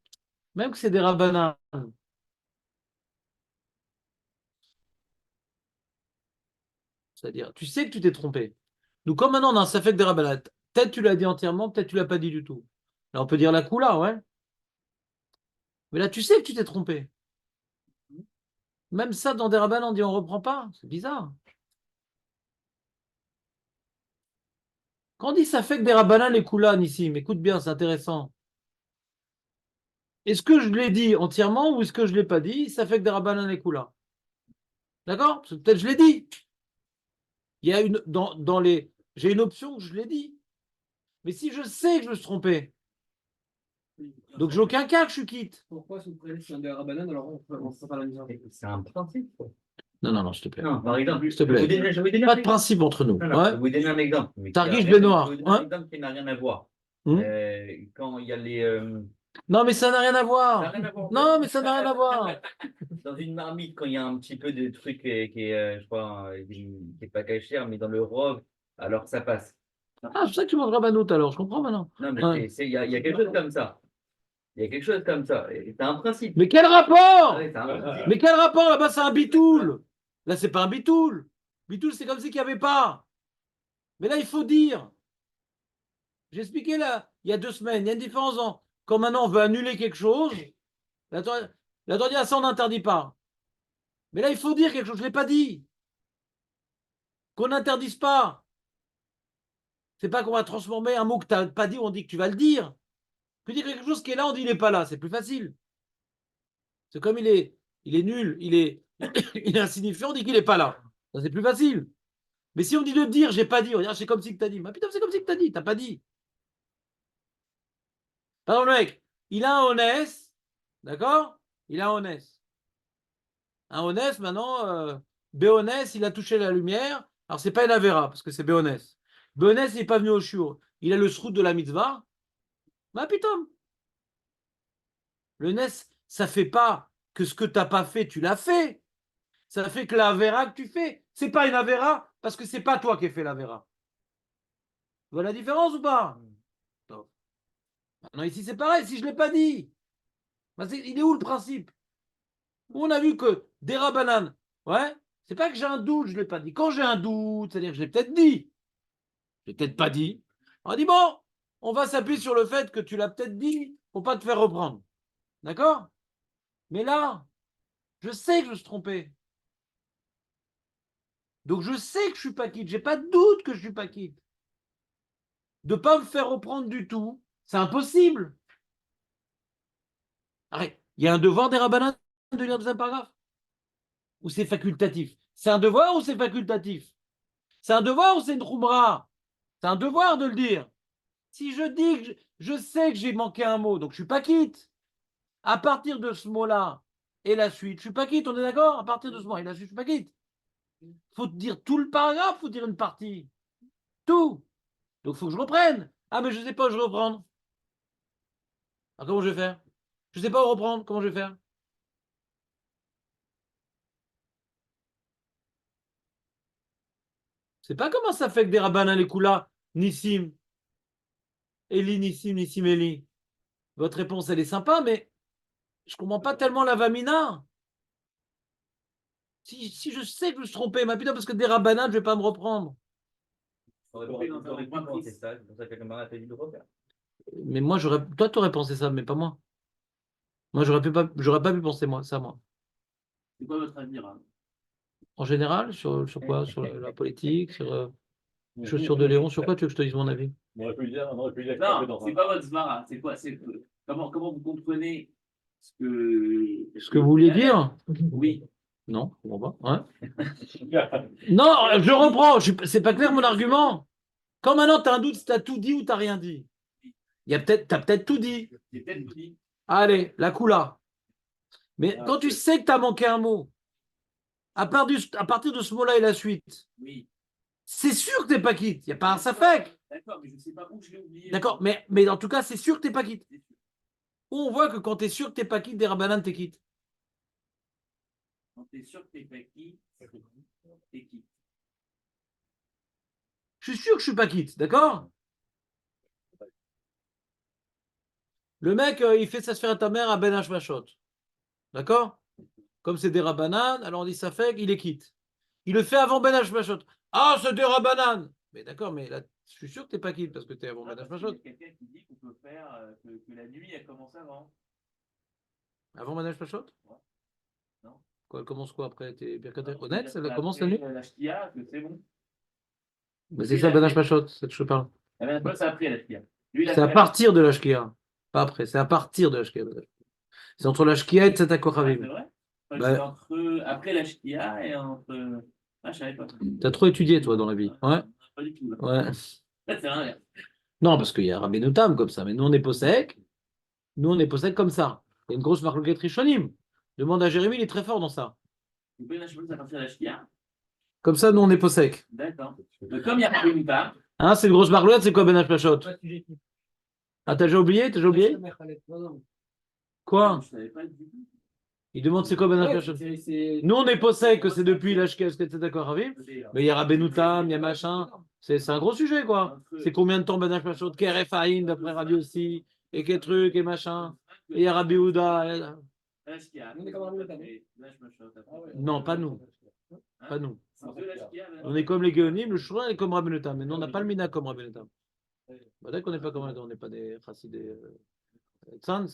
Speaker 1: même que c'est des rabbanans, c'est-à-dire, tu sais que tu t'es trompé. Nous, comme maintenant on a un safek des rabbanat, peut-être tu l'as dit entièrement, peut-être tu ne l'as pas dit du tout. Là, on peut dire la coula, ouais. Mais là, tu sais que tu t'es trompé. Même ça, dans des rabbanans, on dit on ne reprend pas. C'est bizarre. Quand on dit safek des rabbanans, les coula, ici, mais écoute bien, c'est intéressant. Est-ce que je l'ai dit entièrement ou est-ce que je ne l'ai pas dit? Safek des rabbanans, les coula. D'accord? Parce que peut-être je l'ai dit. Il y a une dans les. J'ai une option que je l'ai dit. Mais si je sais que je me suis trompé, donc j'ai aucun cas que je suis quitte.
Speaker 2: Pourquoi sous prétexte d'un rabanan, alors on ne fera pas la mise en place?
Speaker 4: C'est un principe.
Speaker 1: Non, s'il te plaît.
Speaker 4: Non, par exemple,
Speaker 1: S'il te plaît.
Speaker 4: je vais vous donner
Speaker 1: Pas
Speaker 4: un
Speaker 1: de
Speaker 4: exemple.
Speaker 1: principe entre nous.
Speaker 4: Non, je vais vous donner un exemple.
Speaker 1: Targuiche Benoît.
Speaker 4: Je vais vous donner un exemple qui n'a rien à voir.
Speaker 1: Hum.
Speaker 4: Quand il y a les.
Speaker 1: Non, mais ça n'a rien à
Speaker 4: Ça
Speaker 1: voir.
Speaker 4: n'a rien à voir.
Speaker 1: Non, mais ça n'a rien à voir.
Speaker 4: Dans une marmite, quand il y a un petit peu de truc qui est, je crois, qui est pas caché, mais dans le rove, alors ça passe.
Speaker 1: Ah, c'est ça que tu mangeras Banout alors, je comprends maintenant.
Speaker 4: Non, mais
Speaker 1: Ouais.
Speaker 4: il y a quelque chose comme ça. Il y a quelque chose comme ça. C'est un principe.
Speaker 1: Mais quel
Speaker 4: Ah
Speaker 1: rapport?
Speaker 4: ouais, c'est un principe.
Speaker 1: Mais quel rapport? Là-bas, c'est un bitoul. Là, c'est pas un bitoul. Bitoul, c'est comme si qu'il n'y avait pas. Mais là, il faut dire. J'ai expliqué là, il y a 2 semaines, il y a une différence. Quand maintenant on veut annuler quelque chose, la Torah dit ah, ça, on n'interdit pas. Mais là, il faut dire quelque chose, je ne l'ai pas dit. Qu'on n'interdise pas. C'est pas qu'on va transformer un mot que tu n'as pas dit, on dit que tu vas le dire. Que dire quelque chose qui est là, on dit il n'est pas là, c'est plus facile. C'est comme il est nul, il est insignifiant, on dit qu'il n'est pas là. Ça, c'est plus facile. Mais si on dit de dire, j'ai pas dit, on dit ah, c'est comme si que tu as dit. Mais putain, c'est comme si que tu as dit, tu n'as pas dit. Pardon, le mec, il a un honnête, d'accord? Il a un honnête. Un honnête, maintenant, Béonès, il a touché la lumière. Alors, c'est pas une Avera, parce que c'est Béonès. Béonès, il n'est pas venu au shiur. Il a le srout de la mitzvah. Bah, putain. Le Nes, ça fait pas que ce que tu n'as pas fait, tu l'as fait. Ça fait que la Avera que tu fais, c'est pas une Avera, parce que c'est pas toi qui as fait l'Avera. Tu vois la différence ou pas? Maintenant, ici, c'est pareil, si je ne l'ai pas dit. Bah, il est où le principe? On a vu que des rabananes, ouais, c'est pas que j'ai un doute, je ne l'ai pas dit. Quand j'ai un doute, c'est-à-dire que je l'ai peut-être dit, je l'ai peut-être pas dit. On dit bon, on va s'appuyer sur le fait que tu l'as peut-être dit pour pas te faire reprendre. D'accord? Mais là, je sais que je me suis trompé. Donc je sais que je suis pas quitte, j'ai pas de doute que je suis pas quitte. De pas me faire reprendre du tout, c'est impossible. Arrête, il y a un devoir des rabbinats de lire le deuxième paragraphe? Ou c'est facultatif? C'est un devoir ou c'est facultatif? C'est un devoir ou c'est une troumra? C'est un devoir de le dire. Si je dis que je sais que j'ai manqué un mot, donc je suis pas quitte. À partir de ce mot-là et la suite, je suis pas quitte, on est d'accord? À partir de ce mot et la suite, je suis pas quitte. Faut dire tout le paragraphe, faut dire une partie. Tout. Donc il faut que je reprenne. Ah, mais je ne sais pas où je vais reprendre. Alors comment je vais faire? Je ne sais pas où reprendre. Comment je vais faire? C'est pas comment ça fait que des rabbanan les kula, Nissim, Eli, Nissim, Nissim, Eli. Votre réponse, elle est sympa, mais je ne comprends pas tellement la vamina. Si je sais que je me suis trompé, mais putain, parce que des rabbanan, je ne vais pas me reprendre.
Speaker 4: T'aurais pu penser ça, c'est pour ça que le camarade t'a dit de refaire.
Speaker 1: Mais moi, toi, tu aurais pensé ça, mais pas moi. Moi, j'aurais pas pu penser ça, moi.
Speaker 6: C'est quoi votre avis, Rav?
Speaker 1: En général, sur quoi? Sur la politique, sur chaussures de Léon, sur quoi tu veux que je te dise mon avis?
Speaker 5: On aurait pu le dire, on aurait pu le dire
Speaker 6: Non, c'est pas votre svara. C'est quoi? Comment vous comprenez
Speaker 1: Ce que vous vouliez dire?
Speaker 6: Oui.
Speaker 1: Non, je comprends pas. Ouais. Non, je reprends. C'est pas clair mon argument. Quand maintenant tu as un doute si tu as tout dit ou tu n'as rien dit. T'as peut-être tout dit.
Speaker 6: J'ai peut-être tout dit.
Speaker 1: Allez, la coula. Mais quand tu sais que tu as manqué un mot, à partir de ce mot-là et la suite,
Speaker 6: Oui.
Speaker 1: c'est sûr que tu n'es pas quitte. Il n'y a pas un safek.
Speaker 6: D'accord, mais je ne sais pas où je l'ai oublié.
Speaker 1: D'accord, mais en tout cas, c'est sûr que tu n'es pas quitte. Où on voit que quand tu es sûr que tu n'es pas quitte, des rabbanans t'es quitte.
Speaker 6: Quand tu es sûr que tu n'es pas qui, t'es qui?
Speaker 1: Je suis sûr que je ne suis pas quitte, d'accord? Le mec, il fait ça se faire à ta mère à Ben Hashmashot. D'accord? Comme c'est des rabbanan, alors on dit ça fait qu'il est quitte. Il le fait avant Ben Hashmashot. Ah, c'est des rabbanan! Mais d'accord, mais là, je suis sûr que tu n'es pas quitte parce que tu es avant Ben
Speaker 6: Il y
Speaker 1: Hashmashot.
Speaker 6: a quelqu'un qui dit qu'on peut faire que la nuit, elle commence avant.
Speaker 1: Avant Ben Hashmashot?
Speaker 6: Ouais. Non.
Speaker 1: Quoi, elle commence quoi après? T'es Birkat honnête?
Speaker 6: Après,
Speaker 1: Elle commence la nuit?
Speaker 6: La shkia, que c'est bon.
Speaker 1: Mais c'est ça Ben Hashmashot, c'est ce que je parle.
Speaker 6: La dernière fois, c'est après la shkia. Lui, il a
Speaker 1: C'est à
Speaker 6: fait
Speaker 1: partir de la Shkia. Pas après, c'est à partir de la Shkia. C'est entre la Shkia et Tzat
Speaker 6: C'est
Speaker 1: HaKochavim.
Speaker 6: vrai?
Speaker 1: Bah,
Speaker 6: C'est entre après la shkia et entre. Ah, je savais pas.
Speaker 1: T'as trop étudié, toi, dans la vie. Ouais.
Speaker 6: Pas du tout. Là.
Speaker 1: Ouais.
Speaker 6: C'est l'inverse.
Speaker 1: Non, parce qu'il y a Rabbeinu Tam comme ça. Mais nous, on est possèque. Nous, on est possèque comme ça. Il y a une grosse marque Rishonim. Demande à Jérémie, il est très fort dans ça.
Speaker 6: Vous pouvez lâcher à partir de la shkia.
Speaker 1: Comme ça, nous, on est possèque.
Speaker 6: D'accord. Donc, comme il y a pas une part.
Speaker 1: Hein, c'est une grosse marque c'est quoi Ben Hashmashot? Ah, t'as déjà oublié? T'as déjà oublié? Quoi?
Speaker 6: Je savais pas du tout.
Speaker 1: Il demande c'est quoi Ben Hashmashot? Nous, on est possèque que c'est depuis la Shkia jusqu'à Tzat HaKochavim. Mais il y a Rabbeinu Tam, il y a machin. C'est un gros sujet, quoi. C'est combien de temps Ben Hashmashot? Keref Haïm, d'après Rabbi aussi. Et quel truc, et machin. Et il y a Rabbi Houda.
Speaker 6: La shkia.
Speaker 1: Non, pas nous. Pas nous.
Speaker 6: Entre la shkia,
Speaker 1: On est comme les Géonim, le Shourin est comme Rabbeinu Tam. Mais nous, on n'a pas le Mina comme Rabbeinu Tam. Bah, d'accord qu'on n'est pas comme on n'est pas des chassidés Tzans.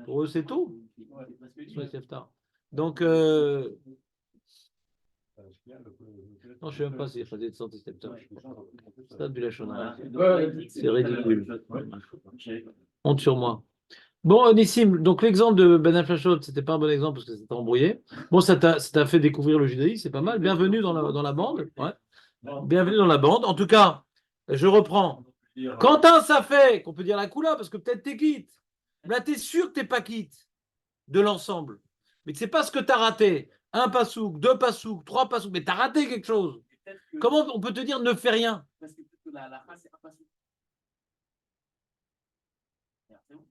Speaker 1: Pour eux, c'est tout. Ils se lèvent tard. Donc, non, je ne sais même pas si chassidé Tzans et Steptard. C'est du Lachonara. C'est ridicule. Honte sur moi. Bon, Nissim, donc l'exemple de Ben Hashmashot, c'était pas un bon exemple parce que c'était embrouillé. Bon, ça t'a fait découvrir le judaïsme, c'est pas mal. Bienvenue dans la bande. Ouais. Bienvenue dans la bande. En tout cas, je reprends. Quentin, ça fait qu'on peut dire la coula parce que peut-être t'es quitte. Là, t'es sûr que t'es pas quitte de l'ensemble. Mais c'est pas ce que t'as raté. Un passouk, deux passouks, trois passouks, mais t'as raté quelque chose. Comment on peut te dire ne fais rien?
Speaker 6: Parce que peut-être que la phrase, c'est un passé. C'est bon.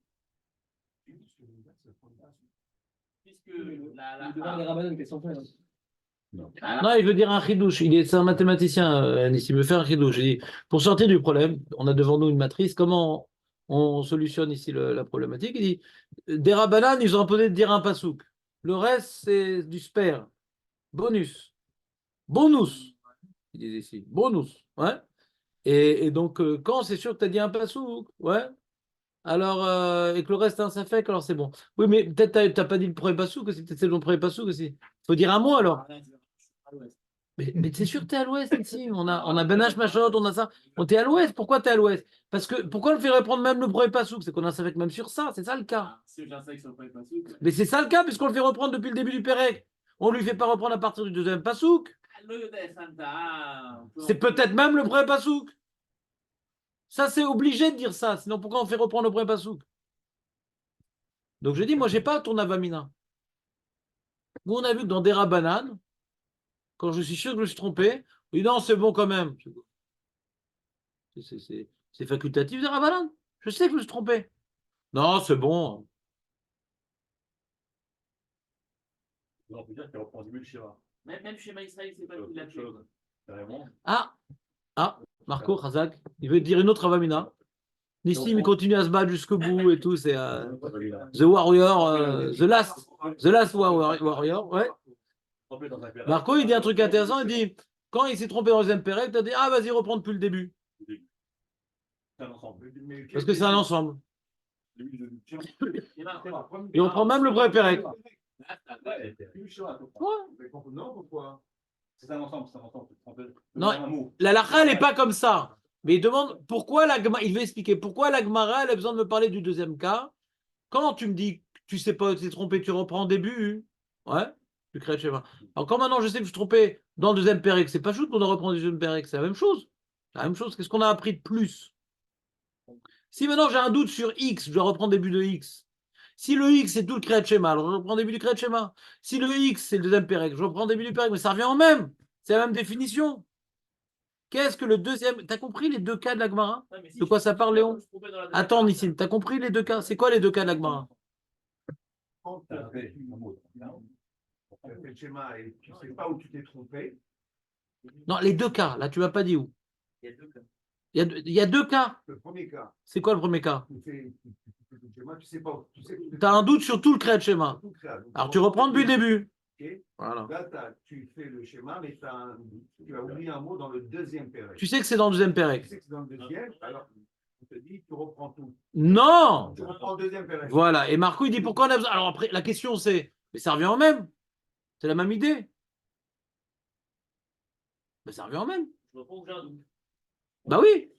Speaker 6: Puisque
Speaker 1: Non, il veut dire un chidouche. C'est un mathématicien, Nissim. Il veut faire un chidouche. Il dit, pour sortir du problème, on a devant nous une matrice. Comment on solutionne ici la problématique? Il dit, des rabbanan, ils ont imposé de dire un pasouk. Le reste, c'est du spare. Bonus. Bonus. Ils disent ici. Bonus. Ouais. Et donc, quand c'est sûr que tu as dit un pasouk, ouais. Alors, et que le reste, hein, ça fait alors c'est bon. Oui, mais peut-être tu n'as pas dit le premier pasouk aussi. Peut-être c'est le premier pasouk aussi. Faut dire un mot alors.
Speaker 6: À l'ouest.
Speaker 1: Mais c'est sûr que t'es à l'ouest ici. On a Ben H, Machot, on a ça. On t'es à l'ouest. Pourquoi t'es à l'ouest? Parce que pourquoi on le fait reprendre même le premier passouk? C'est qu'on a savait que même sur ça. C'est ça le cas.
Speaker 6: Si j'insère sur le premier passouk.
Speaker 1: Mais c'est ça le cas puisqu'on le fait reprendre depuis le début du Pérec. On lui fait pas reprendre à partir du deuxième passouk. C'est peut-être même le premier passouk. Ça, c'est obligé de dire ça. Sinon, pourquoi on fait reprendre le premier passouk? Donc je dis, moi, j'ai pas ton avamina. Nous, on a vu que dans des rabananes, quand je suis sûr que je me suis trompé, oui, non, c'est bon quand même. C'est facultatif des rabananes. Je sais que je me suis trompé. Non, c'est bon.
Speaker 5: On peut dire qu'il reprend du Shira.
Speaker 6: Même chez Maïsraël, c'est pas qu'il a
Speaker 5: Autre
Speaker 6: fait.
Speaker 5: chose. Carrément.
Speaker 1: Ah, Marco, Razak, il veut dire une autre avamina. Nissim, il continue à se battre jusqu'au bout et tout. C'est The Warrior, The Last Warrior. Ouais.
Speaker 5: Trompé dans un Pérec.
Speaker 1: Marco, il dit un truc intéressant. Il dit quand il s'est trompé dans le deuxième Pérec, tu as dit ah, vas-y, reprends depuis le début.
Speaker 5: C'est un ensemble.
Speaker 1: Parce que c'est un ensemble.
Speaker 6: Et
Speaker 1: Et on prend même le vrai Pérec.
Speaker 3: Non, pourquoi?
Speaker 5: C'est un ensemble, c'est un ensemble.
Speaker 1: Non,
Speaker 5: Un mot.
Speaker 1: la lacha, elle n'est pas comme ça. Mais il demande pourquoi la Gemara, il veut expliquer pourquoi la Gemara, elle a besoin de me parler du deuxième cas. Quand tu me dis, tu sais pas, tu t'es trompé, tu reprends au début. Ouais, tu crées le schéma. Alors quand maintenant je sais que je suis trompé dans le deuxième Pérec, c'est pas juste qu'on a reprend le deuxième Pérec, c'est la même chose. La même chose, qu'est-ce qu'on a appris de plus? Si maintenant j'ai un doute sur X, je dois reprendre début de X. Si le X c'est tout le créat schéma, alors je reprends début du créat schéma. Si le X c'est le deuxième Pérec, je reprends début du Pérec, mais ça revient en même. C'est la même définition. Qu'est-ce que le deuxième. T'as compris les deux cas de la Gemara? De quoi ça parle, Léon? Attends, Nissim, t'as compris les deux cas? C'est quoi les deux cas de la Gemara?
Speaker 3: Quand tu as fait le schéma et tu ne sais pas où tu t'es trompé,
Speaker 1: Non, les deux cas. Là, tu m'as pas dit où.
Speaker 6: Il y a deux cas.
Speaker 1: Il y a deux cas.
Speaker 3: le premier cas,
Speaker 1: C'est quoi le premier cas?
Speaker 3: tu fais le schéma, tu ne sais pas où tu sais.
Speaker 1: Tu as un doute sur tout le créat schéma.
Speaker 3: Tout créa. Donc,
Speaker 1: Alors tu reprends depuis le début.
Speaker 3: Ok.
Speaker 1: Voilà.
Speaker 3: Là, tu fais le schéma, mais tu as oublié un mot dans le deuxième Pérec.
Speaker 1: Tu sais que c'est dans le deuxième
Speaker 3: Tu
Speaker 1: Pérec.
Speaker 3: sais que c'est dans le deuxième, alors on te dit, tu reprends tout.
Speaker 1: Non!
Speaker 3: Tu reprends le deuxième Pérec.
Speaker 1: Voilà. Et Marco, il dit pourquoi on a besoin. Alors après, la question c'est, mais ça revient en même. C'est la même idée. Mais ça revient en même.
Speaker 6: Je reprends que j'ai un doute.
Speaker 1: Bah oui.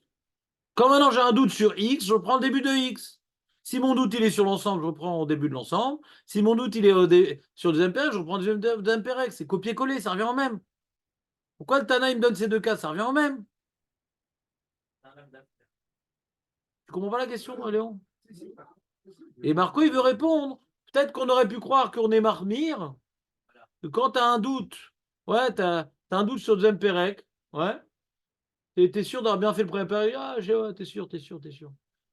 Speaker 1: Quand maintenant j'ai un doute sur X, je reprends le début de X. Si mon doute il est sur l'ensemble, je reprends au début de l'ensemble. Si mon doute il est sur le deuxième Pérec, je reprends le deuxième Pérec. C'est copier-coller, ça revient en même. Pourquoi le Tana il me donne ces deux cas? Ça revient en même. Tu comprends pas la question, Léon? Et Marco, il veut répondre. Peut-être qu'on aurait pu croire qu'on est marmire. Que quand tu as un doute, ouais, tu as un doute sur le deuxième Pérec, ouais, et tu es sûr d'avoir bien fait le premier Pérec, ah, ouais, t'es sûr. T'es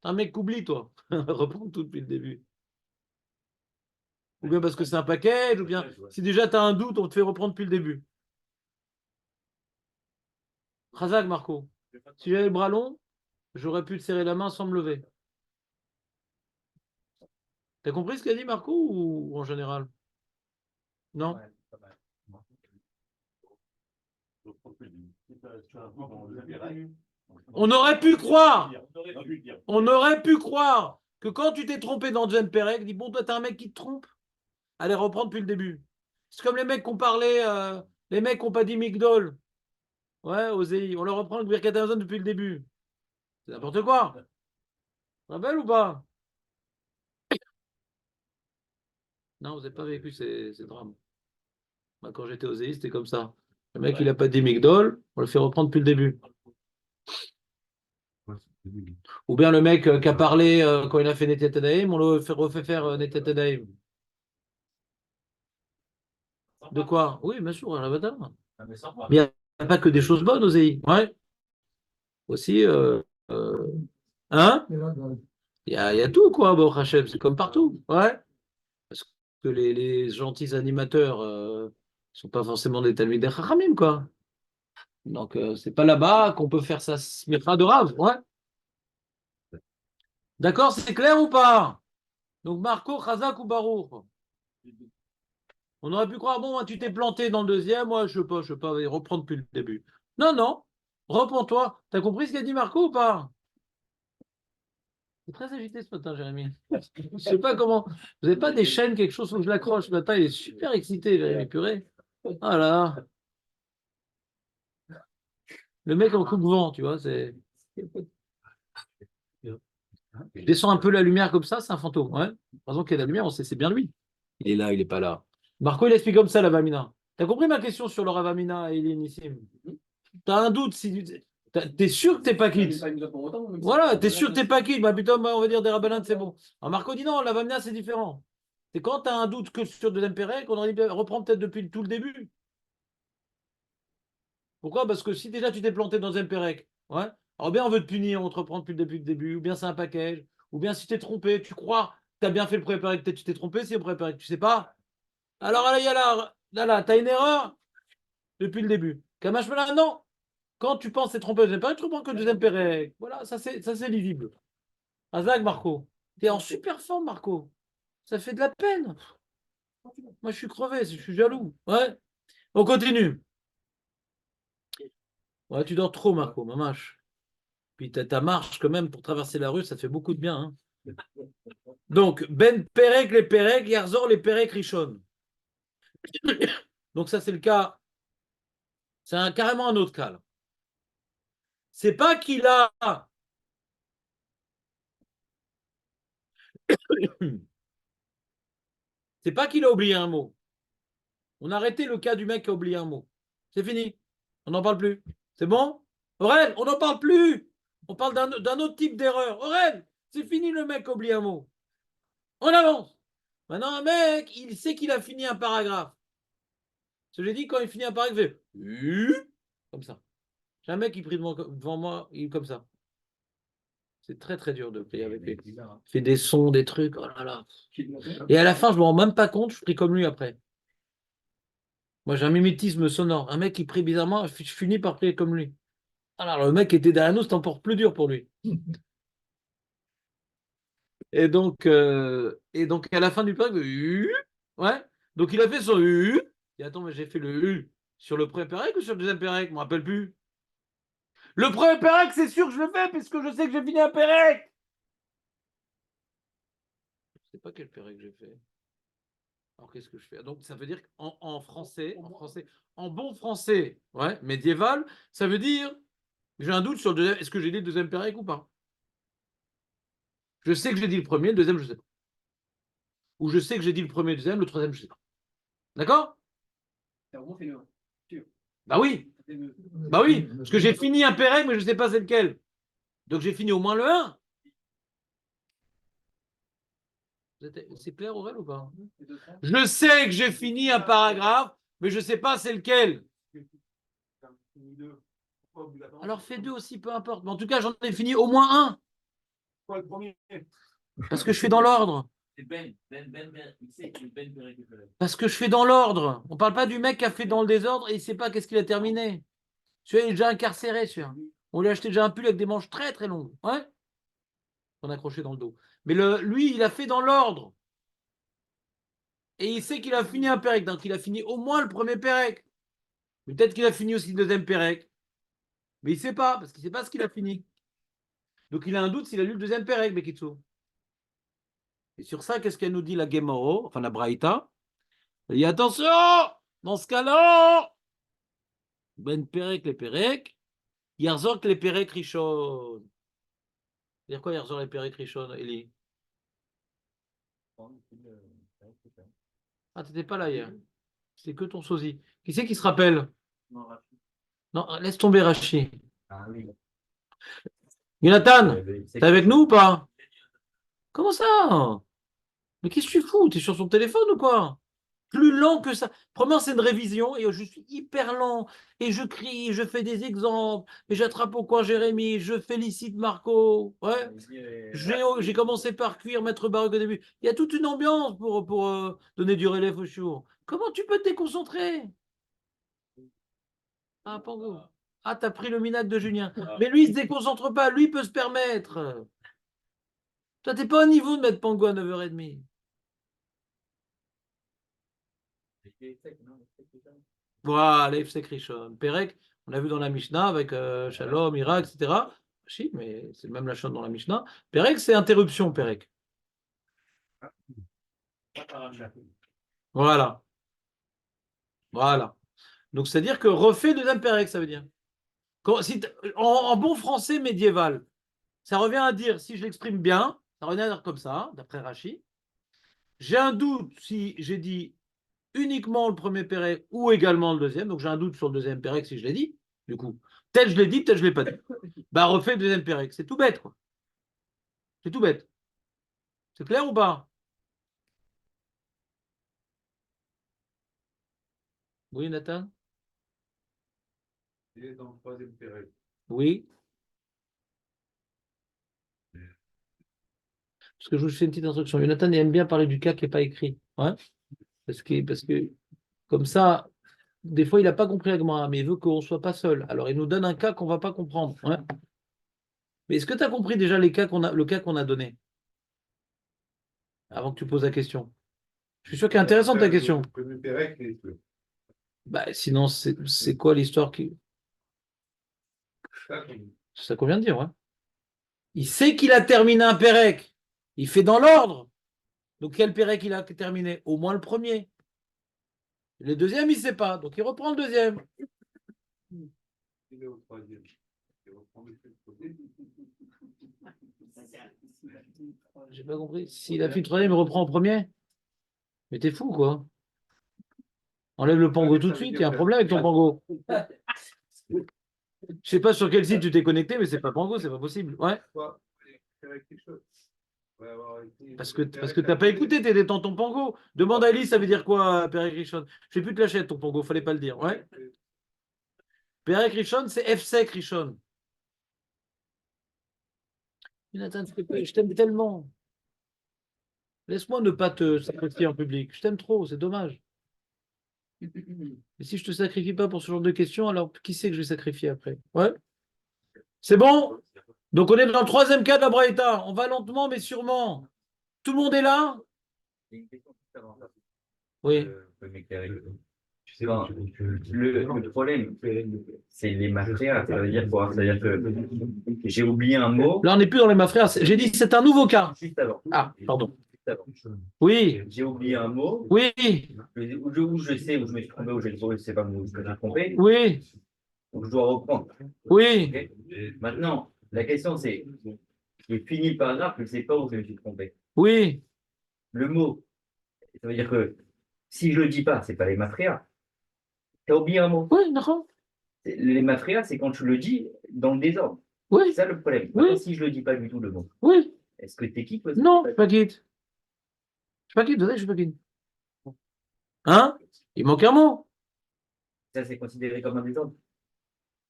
Speaker 1: un mec qui oublie, toi. Reprends tout depuis le début. Ou bien parce que c'est un package, ou bien si déjà tu as un doute, on te fait reprendre depuis le début. Razak, Marco, si j'avais le bras long, j'aurais pu te serrer la main sans me lever. T'as compris ce qu'a dit Marco ou en général? Non? On aurait pu croire que quand tu t'es trompé dans Jen Perek, dis bon, toi, t'es un mec qui te trompe. Allez, reprendre depuis le début. C'est comme les mecs qui ont parlé, les mecs qui n'ont pas dit Migdol. Ouais, Osei. On leur reprend le Birkat Hamazon depuis le début. C'est n'importe quoi. Rappelle ou pas? Non, vous n'avez pas vécu ces drames. Moi, quand j'étais Osei, c'était comme ça. Le mec, il n'a pas dit Migdol, on le fait reprendre depuis le début. Ou bien le mec qui a parlé quand il a fait Netet Adaim, on le refait faire Netet Adaim. De quoi? Oui, bien sûr, à la bataille. Mais il n'y a pas que des choses bonnes, Osei. Ouais. Aussi, hein? Il y a tout, quoi, Baruch Hashem, c'est comme partout. Ouais. Parce que les gentils animateurs ne sont pas forcément des Talmidei Chachamim, quoi. Donc, c'est pas là-bas qu'on peut faire sa smicha de rave. Ouais. D'accord, c'est clair ou pas? Donc, Marco, Chazak ou Baruch? On aurait pu croire, bon, tu t'es planté dans le deuxième, moi, je sais pas, reprendre depuis le début. Non, non, reprends-toi. T'as compris ce qu'a dit Marco ou pas? C'est très agité ce matin, Jérémy. Je sais pas comment. Vous n'avez pas des chaînes, quelque chose où je l'accroche ce matin? Il est super excité, Jérémy, purée. Ah là. Le mec en coupe-vent, tu vois, c'est. Je descends un peu la lumière comme ça, c'est un fantôme. Ouais. Par exemple, qu'il y a de la lumière, on sait, c'est bien lui. Il est là, il n'est pas là. Marco, il explique comme ça la Vamina. T'as compris ma question sur le Ravamina et Nissim? T'as un doute si t'es sûr que t'es pas quitte. Voilà, t'es sûr que t'es pas quitte. Bah putain, bah, on va dire des Rabbanan, c'est bon. Alors Marco dit non, la Vamina, c'est différent. C'est quand t'as un doute que sur le deuxième Pérec, qu'on aurait dit reprendre peut-être depuis tout le début. Pourquoi? Parce que si déjà tu t'es planté dans un Pérec, ouais, alors bien on veut te punir, on te reprend depuis le début, ou bien c'est un package, ou bien si t'es trompé, tu crois que t'as bien fait le premier Pérec, peut-être tu t'es trompé, c'est le premier Pérec, tu sais pas. Alors là, il y a là, t'as une erreur depuis le début. Kamash non. Quand tu penses t'es trompé au deuxième Pérec, tu reprends que le deuxième Pérec. Voilà, ça c'est lisible. Azag, Marco. T'es en super forme, Marco. Ça fait de la peine. Moi, je suis crevé, je suis jaloux. Ouais. On continue. Ouais, tu dors trop, Marco, mamache. Puis ta marche, quand même, pour traverser la rue, ça te fait beaucoup de bien. Hein. Donc, Ben Perek, les Perek, Yarzor, les Perek, Rishon. Donc, ça, c'est le cas. C'est carrément un autre cas. Là. C'est pas qu'il a. C'est pas qu'il a oublié un mot. On a arrêté le cas du mec qui a oublié un mot. C'est fini. On n'en parle plus. C'est bon? Aurel, on n'en parle plus. On parle d'un autre type d'erreur. Aurel, c'est fini le mec qui a oublié un mot. On avance. Maintenant, un mec, il sait qu'il a fini un paragraphe. Ce que j'ai dit, quand il finit un paragraphe, il fait comme ça. J'ai un mec qui prie devant moi, il est comme ça. C'est très très dur de prier avec lui. Il fait des sons, des trucs, oh là là. Et à la fin, je ne me rends même pas compte, je prie comme lui après. Moi, j'ai un mimétisme sonore. Un mec qui prie bizarrement, je finis par prier comme lui. Alors, le mec qui était derrière nous, c'est encore plus dur pour lui. Et donc à la fin du paragraphe, ouais. Donc, il a fait son Et attends, mais j'ai fait le sur le premier pérec ou sur le deuxième pérec? Je ne me rappelle plus. Le premier pérec, c'est sûr que je le fais, puisque je sais que j'ai fini un pérec. Je ne sais pas quel pérec j'ai fait. Alors qu'est-ce que je fais? Donc ça veut dire qu'en français, en bon français, ouais, médiéval, ça veut dire j'ai un doute sur le deuxième. Est-ce que j'ai dit le deuxième pérec ou pas? Je sais que j'ai dit le premier, le deuxième, je ne sais pas. Ou je sais que j'ai dit le premier, le deuxième, le troisième, je ne sais pas. D'accord?
Speaker 2: T'as vraiment fait le 1. Sûr.
Speaker 1: Bah oui. Bah oui, parce que j'ai fini un pérec, mais je ne sais pas c'est lequel. Donc j'ai fini au moins le 1. C'est clair, Aurel, ou pas? Je sais que j'ai fini un paragraphe, mais je ne sais pas c'est lequel. Alors fais 2 aussi, peu importe. Mais en tout cas, j'en ai fini au moins un.
Speaker 5: Quoi, le premier?
Speaker 1: Parce que je fais dans l'ordre. Parce que je fais dans l'ordre. On ne parle pas du mec qui a fait dans le désordre et il ne sait pas qu'est-ce qu'il a terminé. Celui-là, il est déjà incarcéré, celui-là. On lui a acheté déjà un pull avec des manches très très longues. Ouais. On a accroché dans le dos. Mais lui, il a fait dans l'ordre. Et il sait qu'il a fini un pérec. Donc il a fini au moins le premier pérec. Peut-être qu'il a fini aussi le deuxième pérec. Mais il ne sait pas, parce qu'il ne sait pas ce qu'il a fini. Donc il a un doute s'il a lu le deuxième pérec, Bekitsu. Et sur ça, qu'est-ce qu'elle nous dit la Gemoro, enfin la Braïta? Elle dit attention, dans ce cas-là, Ben Perek les Perek, Yerzok les Perek Rishon. C'est-à-dire quoi Yerzok les Perek Rishon, Eli? Ah, t'étais pas là hier. C'est que ton sosie. Qui c'est qui se rappelle? Non, laisse tomber Rachi.
Speaker 4: Ah oui.
Speaker 1: Jonathan, t'es avec nous ou pas? Comment ça? Mais qu'est-ce que tu fous? T'es sur son téléphone ou quoi? Plus lent que ça. Premièrement, c'est une révision et je suis hyper lent. Et je crie, je fais des exemples. Et j'attrape au coin Jérémy. Je félicite Marco. Ouais. J'ai commencé par cuire Maître Baruch au début. Il y a toute une ambiance pour donner du relais au show. Comment tu peux te déconcentrer? Ah, Pango. Ah, t'as pris le minac de Julien. Mais lui, il se déconcentre pas. Lui, il peut se permettre. Toi, t'es pas au niveau de mettre Pango à 9h30. Voilà, l'Efsek Rishon. Perek, on a vu dans la Mishnah avec Shalom, Irak, etc. Si, mais c'est même la chose dans la Mishnah. Perek, c'est interruption, Perek. Voilà. Voilà. Donc, c'est-à-dire que refait deuxième Perek, ça veut dire. En bon français médiéval, ça revient à dire, si je l'exprime bien, ça revient à dire comme ça, d'après Rachi. J'ai un doute si j'ai dit uniquement le premier Pérec ou également le deuxième. Donc j'ai un doute sur le deuxième Pérec si je l'ai dit. Du coup, tel je l'ai dit, tel je ne l'ai pas dit. Bah refais le deuxième Pérec. C'est tout bête, quoi. C'est tout bête. C'est clair ou pas? Oui, Nathan?
Speaker 5: Il est dans le troisième période.
Speaker 1: Oui. Parce que je vous fais une petite instruction. Jonathan il aime bien parler du cas qui n'est pas écrit. Ouais. Parce que comme ça, des fois, il n'a pas compris la Gemara, mais il veut qu'on ne soit pas seul. Alors, il nous donne un cas qu'on ne va pas comprendre. Ouais. Mais est-ce que tu as compris déjà le cas qu'on a donné avant que tu poses la question? Je suis sûr qu'elle est intéressante ta question. Bah, sinon, c'est quoi l'histoire qui. C'est ça qu'on vient de dire, ouais. Il sait qu'il a terminé un Pérec. Il fait dans l'ordre. Donc, quel Pérec il a terminé? Au moins le premier. Le deuxième, il ne sait pas. Donc, il reprend le deuxième.
Speaker 5: Il est au troisième. Il reprend le troisième.
Speaker 1: J'ai pas compris. S'il a fait le troisième, il reprend au premier? Mais t'es fou, quoi. Enlève le pango tout de suite. Il y a un problème avec ton pango. Je sais pas sur quel site tu t'es connecté, mais c'est pas pango, c'est pas possible. Ouais. Parce que t'as pas écouté, t'es dans ton pango. Demande à Ellie, ça veut dire quoi, Perek Rishon? Je vais plus te lâcher ton pango, fallait pas le dire. Ouais. Perek Rishon, c'est F-Sec Rishon. Jonathan, je t'aime tellement. Laisse-moi ne pas te sacrifier en public. Je t'aime trop, c'est dommage. Et si je te sacrifie pas pour ce genre de questions, alors qui c'est que je vais sacrifier après? Ouais. C'est bon? Donc on est dans le troisième cas de la Braïta. On va lentement mais sûrement. Tout le monde est là?
Speaker 4: J'ai une question juste avant ça.
Speaker 1: Oui.
Speaker 4: Vous pouvez m'éclairer. Enfin, le problème, c'est les matières. Ça veut dire quoi? Ça veut dire que j'ai oublié un mot.
Speaker 1: Là, on n'est plus dans les mafrères. J'ai dit c'est un nouveau cas.
Speaker 4: Juste avant.
Speaker 1: Ah, pardon.
Speaker 4: Juste avant.
Speaker 1: Oui.
Speaker 4: J'ai oublié un mot.
Speaker 1: Oui.
Speaker 4: Où je sais, où je me suis trompé, où je ne sais pas où je me suis trompé.
Speaker 1: Oui.
Speaker 4: Donc je dois reprendre.
Speaker 1: Oui.
Speaker 4: Okay. Maintenant, la question c'est, j'ai fini le paragraphe, je ne sais pas où je me suis trompé.
Speaker 1: Oui.
Speaker 4: Le mot, ça veut dire que si je ne le dis pas, ce n'est pas les mafrias. Tu as oublié un mot.
Speaker 1: Oui, d'accord.
Speaker 4: Les mafrias, c'est quand tu le dis dans le désordre.
Speaker 1: Oui.
Speaker 4: C'est ça le problème.
Speaker 1: Oui.
Speaker 4: Maintenant, si je ne le dis pas du tout le mot,
Speaker 1: Oui.
Speaker 4: est-ce que tu es quitte?
Speaker 1: Non, je suis pas quitte. Je suis pas quitte, vous savez, je suis pas quitte. Hein? Il manque un mot.
Speaker 4: Ça, c'est considéré comme un désordre.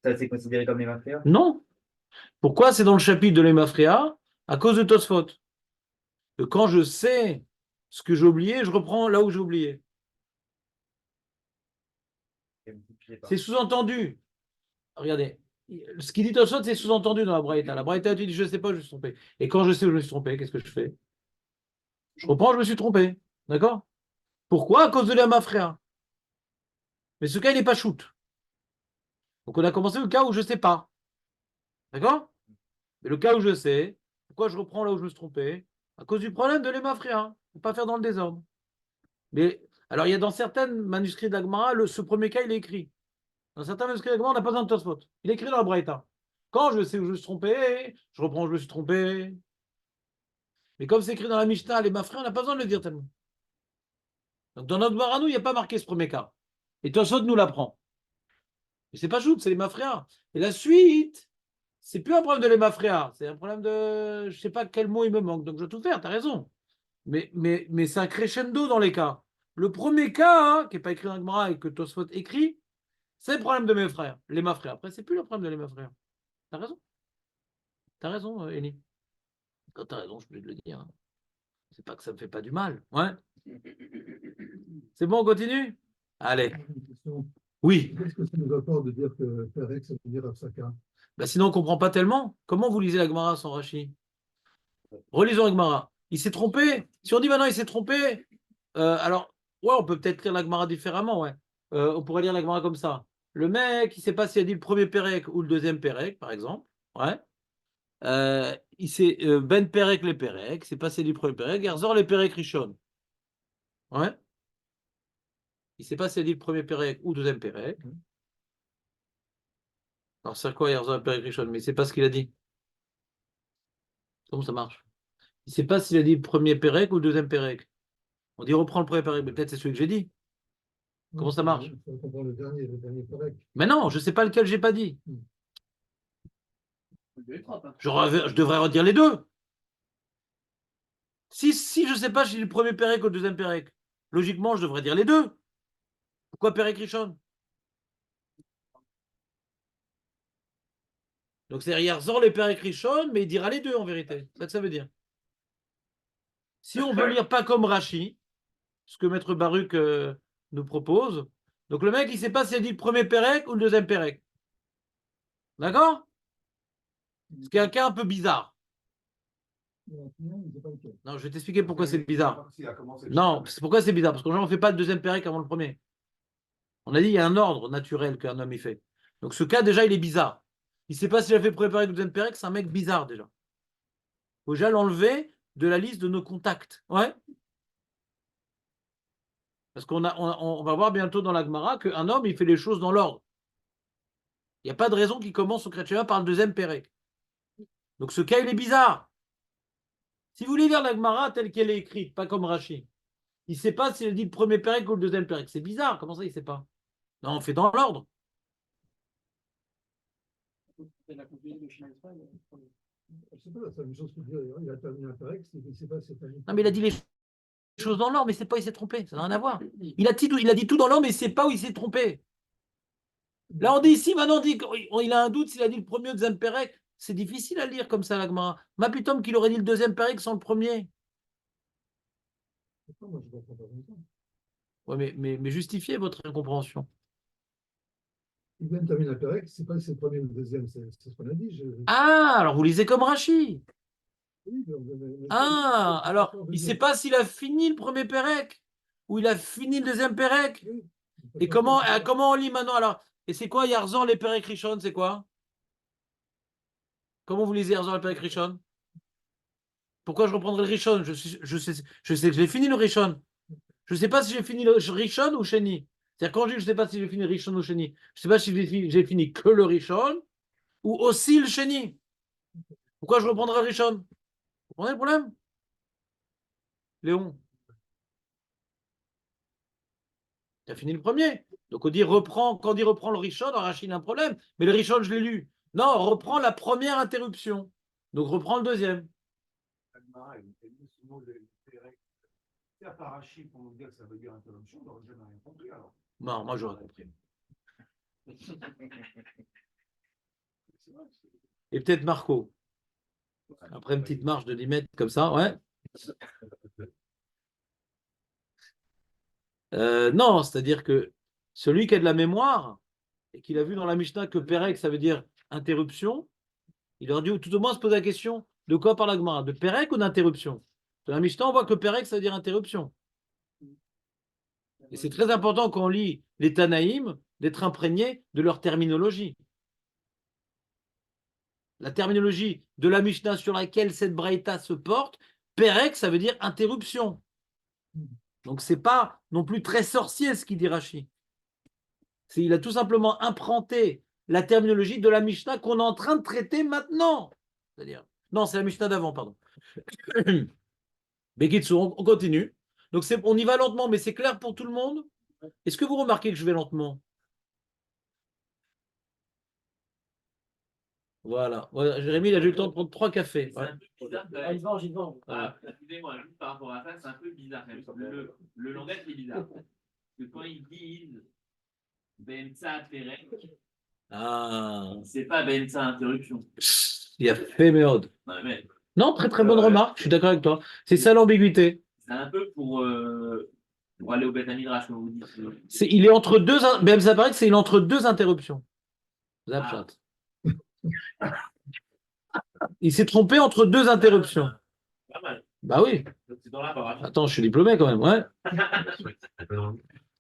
Speaker 4: Ça, c'est considéré comme les mafrias.
Speaker 1: Non. Pourquoi c'est dans le chapitre de l'Emafria? À cause de Tosfot. Que quand je sais ce que j'ai oublié, je reprends là où j'ai oublié. C'est sous-entendu. Regardez. Ce qu'il dit Tosfot, c'est sous-entendu dans la Braïta. La Braïta, tu dis, je ne sais pas, je me suis trompé. Et quand je sais où je me suis trompé, qu'est-ce que je fais? Je reprends, je me suis trompé. D'accord? Pourquoi? À cause de l'Emafria. Mais ce cas, il n'est pas shoot. Donc on a commencé le cas où je ne sais pas. D'accord? Mais le cas où je sais, pourquoi je reprends là où je me suis trompé? À cause du problème de l'hémafria. Il ne faut pas faire dans le désordre. Mais alors, il y a dans certains manuscrits de la Gemara, ce premier cas, il est écrit. Dans certains manuscrits de la Gemara, on n'a pas besoin de Tosfot. Il est écrit dans la Braïta. Quand je sais où je me suis trompé, je reprends où je me suis trompé. Mais comme c'est écrit dans la Mishnah, les mafria, on n'a pas besoin de le dire tellement. Donc dans notre Maranou, il n'y a pas marqué ce premier cas. Et Tosfot nous l'apprend. Et c'est pas shoot, c'est les mafria. Et la suite, c'est plus un problème de l'hémafréa, c'est un problème de. Je ne sais pas quel mot il me manque, donc je vais tout faire, tu as raison. Mais c'est un crescendo dans les cas. Le premier cas, hein, qui n'est pas écrit dans le Gemara et que Tosfot écrit, c'est le problème de mes frères, les mafréas. Après, c'est plus le problème de les mafréas. Tu as raison. Tu as raison, Elie. Quand tu as raison, je peux te le dire. Hein. C'est pas que ça ne me fait pas du mal. Ouais. C'est bon, on continue? Allez.
Speaker 3: Une question.
Speaker 1: Oui.
Speaker 3: Qu'est-ce que ça nous apporte de dire que Pérec, ça veut dire Absaka?
Speaker 1: Bah sinon, on ne comprend pas tellement. Comment vous lisez la Gemara sans Rashi? Relisons la Gemara. Il s'est trompé. Si on dit maintenant il s'est trompé, alors, ouais, on peut peut-être lire la Gemara différemment, ouais. On pourrait lire la Gemara comme ça. Le mec, il ne sait pas s'il a dit le premier Pérec ou le deuxième Pérec, par exemple. Ouais. Il s'est Ben Perek les Perek, c'est passé du premier Perek, Erzor les Perek Rishon. Ouais. Il s'est passé du premier Perek ou deuxième Perek. Alors c'est quoi Erzor les Perek Rishon? Mais c'est pas ce qu'il a dit. Comment ça marche? Il sait pas s'il a dit le premier Perek ou le deuxième Perek. On dit reprends le premier Perek, mais peut-être c'est celui que j'ai dit. Comment ça marche?
Speaker 3: Il faut comprendre le dernier correct.
Speaker 1: Mais non, je sais pas lequel j'ai pas dit. Je devrais redire les deux. Si je ne sais pas si j'ai le premier Pérec ou le deuxième Pérec, logiquement, je devrais dire les deux. Pourquoi Pérec Rishon? Donc c'est Yerzor les Pérec Rishon, mais il dira les deux en vérité. C'est ça que ça veut dire. Si on veut lire pas comme Rashi, ce que Maître Baruch nous propose, donc le mec, il ne sait pas s'il a dit le premier Pérec ou le deuxième Pérec. D'accord? Ce qui est un cas un peu bizarre. Non, je vais t'expliquer pourquoi c'est bizarre. Non, c'est pourquoi c'est bizarre. Parce qu'on ne fait pas le deuxième Pérec avant le premier. On a dit il y a un ordre naturel qu'un homme y fait. Donc ce cas, déjà, il est bizarre. Il ne sait pas s'il a fait le premier Pérec ou le deuxième Pérec, c'est un mec bizarre déjà. Il faut déjà l'enlever de la liste de nos contacts. Ouais. Parce on va voir bientôt dans la Gemara qu'un homme, il fait les choses dans l'ordre. Il n'y a pas de raison qu'il commence au chrétien par le deuxième Pérec. Donc ce cas, il est bizarre. Si vous voulez lire la Gemara telle qu'elle est écrite, pas comme Rashi, il ne sait pas s'il a dit le premier Pérec ou le deuxième Pérec. C'est bizarre. Comment ça, il ne sait pas? Non, on fait dans l'ordre.
Speaker 2: La conclusion de Shimon Israël.
Speaker 3: C'est pas la même chose que dire, il a terminé un Pérec, c'est pas cette année.
Speaker 1: Non, mais il a dit les choses dans l'ordre, mais c'est pas où il s'est trompé. Ça n'a rien à voir. Il a dit tout dans l'ordre, mais c'est pas où il s'est trompé. Là, on dit ici, maintenant, on dit qu'il a un doute s'il a dit le premier ou le deuxième Pérec. C'est difficile à lire comme ça, la Gemara. Mapitom qu'il aurait dit le deuxième Pérec sans le premier.
Speaker 3: Moi, je comprends pas comme ça.
Speaker 1: Ouais, mais justifiez votre incompréhension.
Speaker 3: Il vient de terminer un Pérec, c'est pas si c'est le premier ou le deuxième, c'est ce qu'on a dit.
Speaker 1: Ah, alors vous lisez comme Rashi.
Speaker 3: Oui,
Speaker 1: Ah, alors il ne sait pas s'il a fini le premier Pérec ou il a fini le deuxième Pérec.
Speaker 3: Oui.
Speaker 1: Et comment on lit maintenant alors? Et c'est quoi Yarzan les Pérec Rishon? C'est quoi? Comment vous lisez Yarzan les Pérec Rishon? Pourquoi je reprendrai le Rishon? Je sais que j'ai fini le Rishon. Je ne sais pas si j'ai fini le Rishon ou Sheni. C'est-à-dire quand je dis que je ne sais pas si j'ai fini le Rishon ou Sheni, je ne sais pas si j'ai fini que le Rishon ou aussi le Sheni. Pourquoi je reprendrai le Rishon? Vous comprenez le problème? Léon? Tu as fini le premier. Donc on dit reprend, quand on dit reprend le Rishon, Rachid a un problème. Mais le Rishon, je l'ai lu. Non, reprend la première interruption. Donc reprend le deuxième.
Speaker 5: Pour nous dire que ça veut dire interruption, on n'aurait jamais rien compris alors.
Speaker 1: Non, moi j'aurais compris. Et peut-être Marco. Après une petite marche de 10 mètres comme ça, ouais. Non, c'est-à-dire que celui qui a de la mémoire et qu'il a vu dans la Mishnah que Pérec, ça veut dire interruption, il aurait dû tout au moins se poser la question de quoi parle la Gemara? De Pérec ou d'interruption? Dans la Mishnah, on voit que Pérec, ça veut dire interruption. Et c'est très important quand on lit les Tanaïm d'être imprégné de leur terminologie. La terminologie de la Mishnah sur laquelle cette Braïta se porte, Pérec, ça veut dire interruption. Donc, ce n'est pas non plus très sorcier ce qu'il dit Rashi. Il a tout simplement implanté la terminologie de la Mishnah qu'on est en train de traiter maintenant. C'est-à-dire, non, c'est la Mishnah d'avant, pardon. Bekitsu, on continue. Donc, on y va lentement, mais c'est clair pour tout le monde. Est-ce que vous remarquez que je vais lentement? Voilà. Jérémy, il a eu le temps de prendre 3 cafés.
Speaker 6: C'est un peu bizarre.
Speaker 2: J'y vends.
Speaker 6: Excusez-moi, juste par rapport à ça, c'est un peu bizarre. Le langage est bizarre. Parce que quand ils disent Benza Perek, c'est pas Benza Interruption.
Speaker 1: Il a fait méode. Non, très très bonne remarque, je suis d'accord avec toi. C'est ça l'ambiguïté.
Speaker 6: C'est un peu pour aller au Beth Midrash, comme vous dites.
Speaker 1: Il est entre deux. Même ça paraît que c'est entre deux interruptions. Zapchat. Il s'est trompé entre deux interruptions.
Speaker 6: Pas mal.
Speaker 1: Bah oui.
Speaker 6: C'est dans la parole.
Speaker 1: Attends, je suis diplômé quand même, ouais.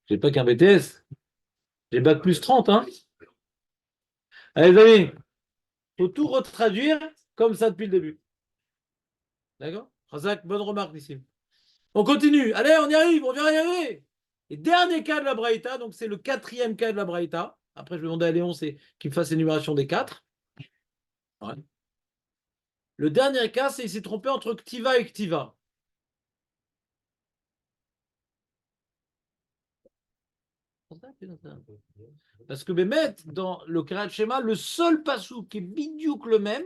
Speaker 1: J'ai pas qu'un BTS. J'ai bac plus 30, hein. Allez, les amis, faut tout retraduire comme ça depuis le début. D'accord? Razak, bonne remarque, Nissim. On continue. Allez, on y arrive, on vient y arriver. Et dernier cas de la Braïta, donc c'est le 4e cas de la Braïta. Après, je vais demander à Léon qu'il me fasse l'énumération des 4. Ouais. Le dernier cas, c'est qu'il s'est trompé entre Ktiva et Ktiva. Parce que Bémet, dans le Kirat Shema, le seul passou qui est bidiouk le même,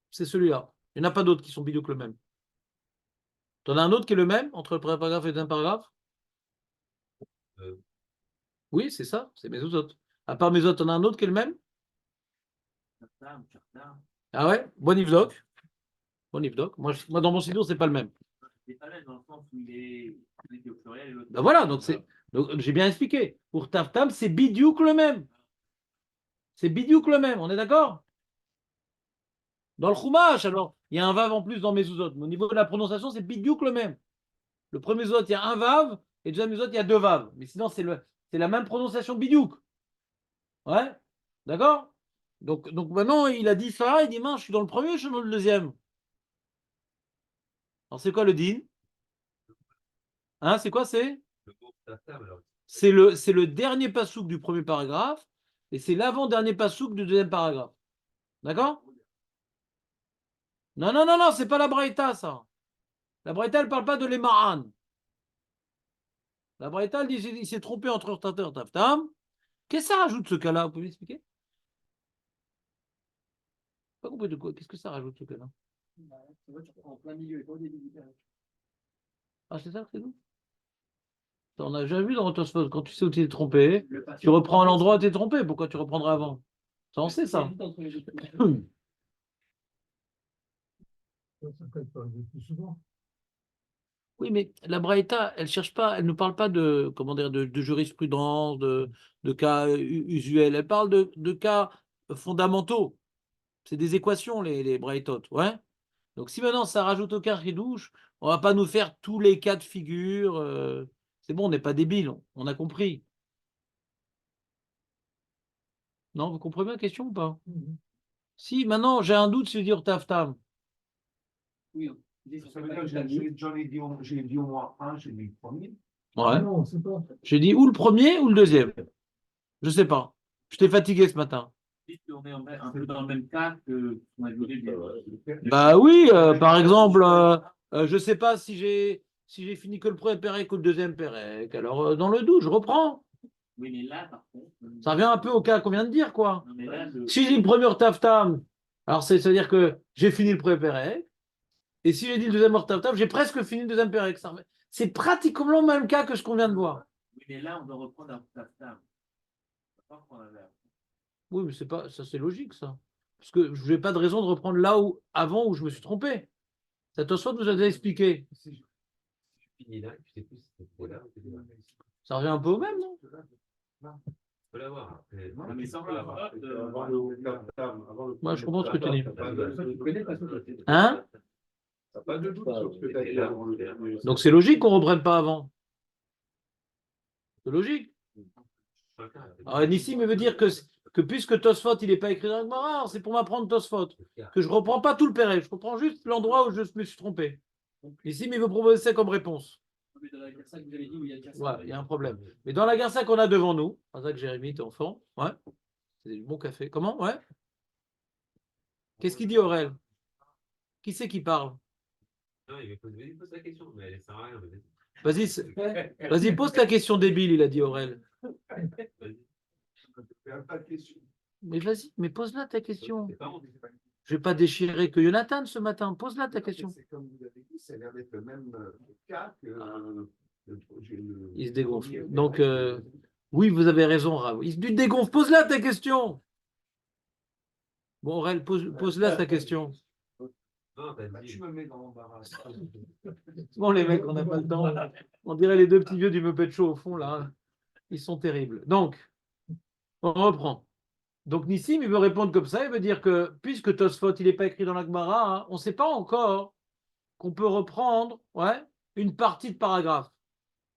Speaker 1: c'est celui-là. Il n'y en a pas d'autres qui sont bidiouk le même. Tu en as un autre qui est le même entre le premier paragraphe et le deuxième paragraphe? Oui, c'est ça, c'est mes autres. À part mes autres, tu en as un autre qui est le même? Ah ouais? Bon Ivdok. Bon Ivdok. Moi, dans mon sidour, c'est pas le même.
Speaker 6: C'est pas là dans le sens où il est au pluriel et l'autre.
Speaker 1: Ben voilà, donc j'ai bien expliqué. Pour Taftam, c'est bidiouk le même. C'est bidiouk le même, on est d'accord? Dans le Chumash, alors, il y a un vav en plus dans mes autres. Mais au niveau de la prononciation, c'est bidiouk le même. Le premier zot, il y a un vav, et le deuxième zot, il y a 2 vav. Mais sinon, c'est la même prononciation bidiouk. Ouais? D'accord? Donc maintenant, il a dit ça, il dit, mince, je suis dans le premier, je suis dans le deuxième. Alors, c'est quoi le din? Hein, c'est quoi, c'est le dernier passouk du premier paragraphe, et c'est l'avant-dernier passouk du deuxième paragraphe. D'accord? Non, non, non, non, c'est pas la Braïta, ça. La Braïta, elle parle pas de l'Emaran. La Braïta, elle dit, il s'est trompé entre Urtata et Taftam. Qu'est-ce que ça rajoute, ce cas-là? Vous pouvez m'expliquer? Pas compris de quoi. Qu'est-ce que ça rajoute, ce cas-là?
Speaker 2: En plein milieu et pas au début du Pérec.
Speaker 1: Ah, c'est ça, c'est nous? On a déjà vu dans Tosfot, quand tu sais où tu t'es trompé, tu reprends l'endroit où tu t'es trompé. Pourquoi tu reprendras avant? Ça, on sait ça.
Speaker 3: Ça peut être arrivé plus souvent.
Speaker 1: Oui, mais la Braïta, elle cherche pas, elle ne parle pas de, comment dire, de jurisprudence, de cas usuels. Elle parle de cas fondamentaux. C'est des équations, les Braïtot. Ouais. Donc, si maintenant ça rajoute aucun ridouche, on va pas nous faire tous les cas de figure. C'est bon, on n'est pas débiles, on a compris. Non, vous comprenez la question ou pas? Si maintenant j'ai un doute sur dire Taftam.
Speaker 2: Oui,
Speaker 7: Ça veut dire que j'ai dit au moins un, j'ai dit le premier.
Speaker 1: Ouais.
Speaker 3: Non, c'est pas.
Speaker 1: J'ai dit ou le premier ou le deuxième. Je sais pas. Je t'ai fatigué ce matin.
Speaker 6: On est un peu dans le même cas que on a vu.
Speaker 1: Bah oui, par exemple, je sais pas si j'ai fini que le premier Pérec ou le deuxième Pérec. Alors, dans le doute, je reprends.
Speaker 6: Oui, mais là, par contre.
Speaker 1: Ça revient un peu au cas qu'on vient de dire, quoi.
Speaker 6: Non, mais là,
Speaker 1: Si j'ai dit le premier Taftam, alors c'est-à-dire que j'ai fini le premier Pérec. Et si j'ai dit le deuxième Taftam, j'ai presque fini le deuxième Pérec. C'est pratiquement le même cas que ce qu'on vient de voir.
Speaker 6: Oui, mais là, on doit reprendre un Taftam.
Speaker 1: Oui, mais c'est pas, ça c'est logique, ça. Parce que je n'ai pas de raison de reprendre là où, avant où je me suis trompé. Ça Tosfot vous a déjà expliqué. Ça revient un peu au même, non?
Speaker 6: Mais sans
Speaker 5: Avant
Speaker 1: Moi, je comprends ce que tu dis.
Speaker 5: dis.
Speaker 1: Hein?
Speaker 5: Pas de doute sur ce que tu as dit avant le.
Speaker 1: Donc c'est logique qu'on ne reprenne pas avant. C'est logique. Alors Nissim veut dire que puisque Tosfot il n'est pas écrit dans le Gemara, c'est pour m'apprendre Tosfot. Que je ne reprends pas tout le Pérec, je reprends juste l'endroit où je me suis trompé. Nissim il veut proposer ça comme réponse.
Speaker 2: Mais dans la Gersa que vous avez dit, où il y a le Gersa.
Speaker 1: Ouais, il y a un problème. Mais dans la Gersa qu'on a devant nous, c'est ça que Jérémy, t'es enfant, ouais, c'est du bon café. Comment? Ouais. Qu'est-ce qu'il dit Aurel? Qui c'est qui parle?
Speaker 8: Non, il pose la question, mais ça sert à rien.
Speaker 1: Vas-y, pose ta question débile, il a dit Aurel. Mais vas-y, mais pose-la ta question. Je ne vais pas déchirer que Jonathan ce matin. Pose-la ta question.
Speaker 7: C'est comme vous avez dit, ça a l'air d'être le même cas que.
Speaker 1: Il se dégonfle. Donc, oui, vous avez raison, Rav. Il se dégonfle. Pose-la ta question. Bon, Aurel, pose-la ta question.
Speaker 7: Tu me mets dans l'embarras.
Speaker 1: Bon, les mecs, on n'a pas le temps. On dirait les 2 petits vieux du Muppet Show au fond, là. Ils sont terribles. Donc, on reprend. Donc, Nissim, il veut répondre comme ça. Il veut dire que, puisque Tosfot, il n'est pas écrit dans la Gemara, hein, on ne sait pas encore qu'on peut reprendre une partie de paragraphe.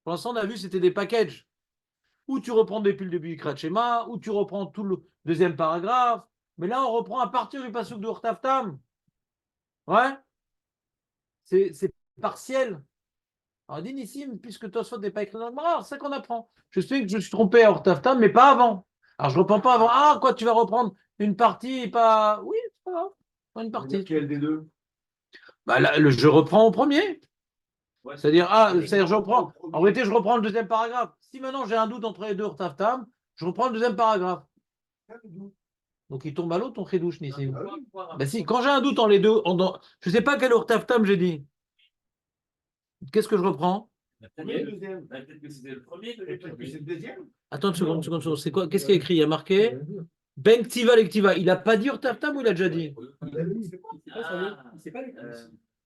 Speaker 1: Pour l'instant, on a vu c'était des packages. Ou tu reprends depuis le début du Krat Shema, ou tu reprends tout le deuxième paragraphe. Mais là, on reprend à partir du pasuk de Urtaftam. Ouais, c'est partiel. Alors, dit Nissim, puisque Tosfot n'est pas écrit dans le Gemara, c'est ça qu'on apprend. Je sais que je me suis trompé à Urtaftam, mais pas avant. Alors, je ne reprends pas avant. Ah, quoi, tu vas reprendre une partie et pas. Oui, c'est pas grave. Pas une partie.
Speaker 7: Lequel des deux?
Speaker 1: Bah, là, je reprends au premier.
Speaker 4: Ouais,
Speaker 1: C'est-à-dire, je reprends. En vérité, je reprends le deuxième paragraphe. Si maintenant j'ai un doute entre les deux Urtaftam, je reprends le deuxième paragraphe. Donc, il tombe à l'eau ton chidouche, Nissim. Ben si, quand j'ai un doute en les deux, je ne sais pas quel Urtaftam j'ai dit. Qu'est-ce que je reprends?
Speaker 7: Le deuxième.
Speaker 6: Peut-être que c'était le premier que j'ai pas
Speaker 7: Peut-être que c'est
Speaker 6: dit.
Speaker 7: le deuxième.
Speaker 1: Attends une seconde. C'est quoi? Qu'est-ce qu'il y a écrit? Il y a marqué Ben Ktiva Lektiva. Il n'a pas dit Urtaftam ou il a déjà dit?
Speaker 2: Il sait pas les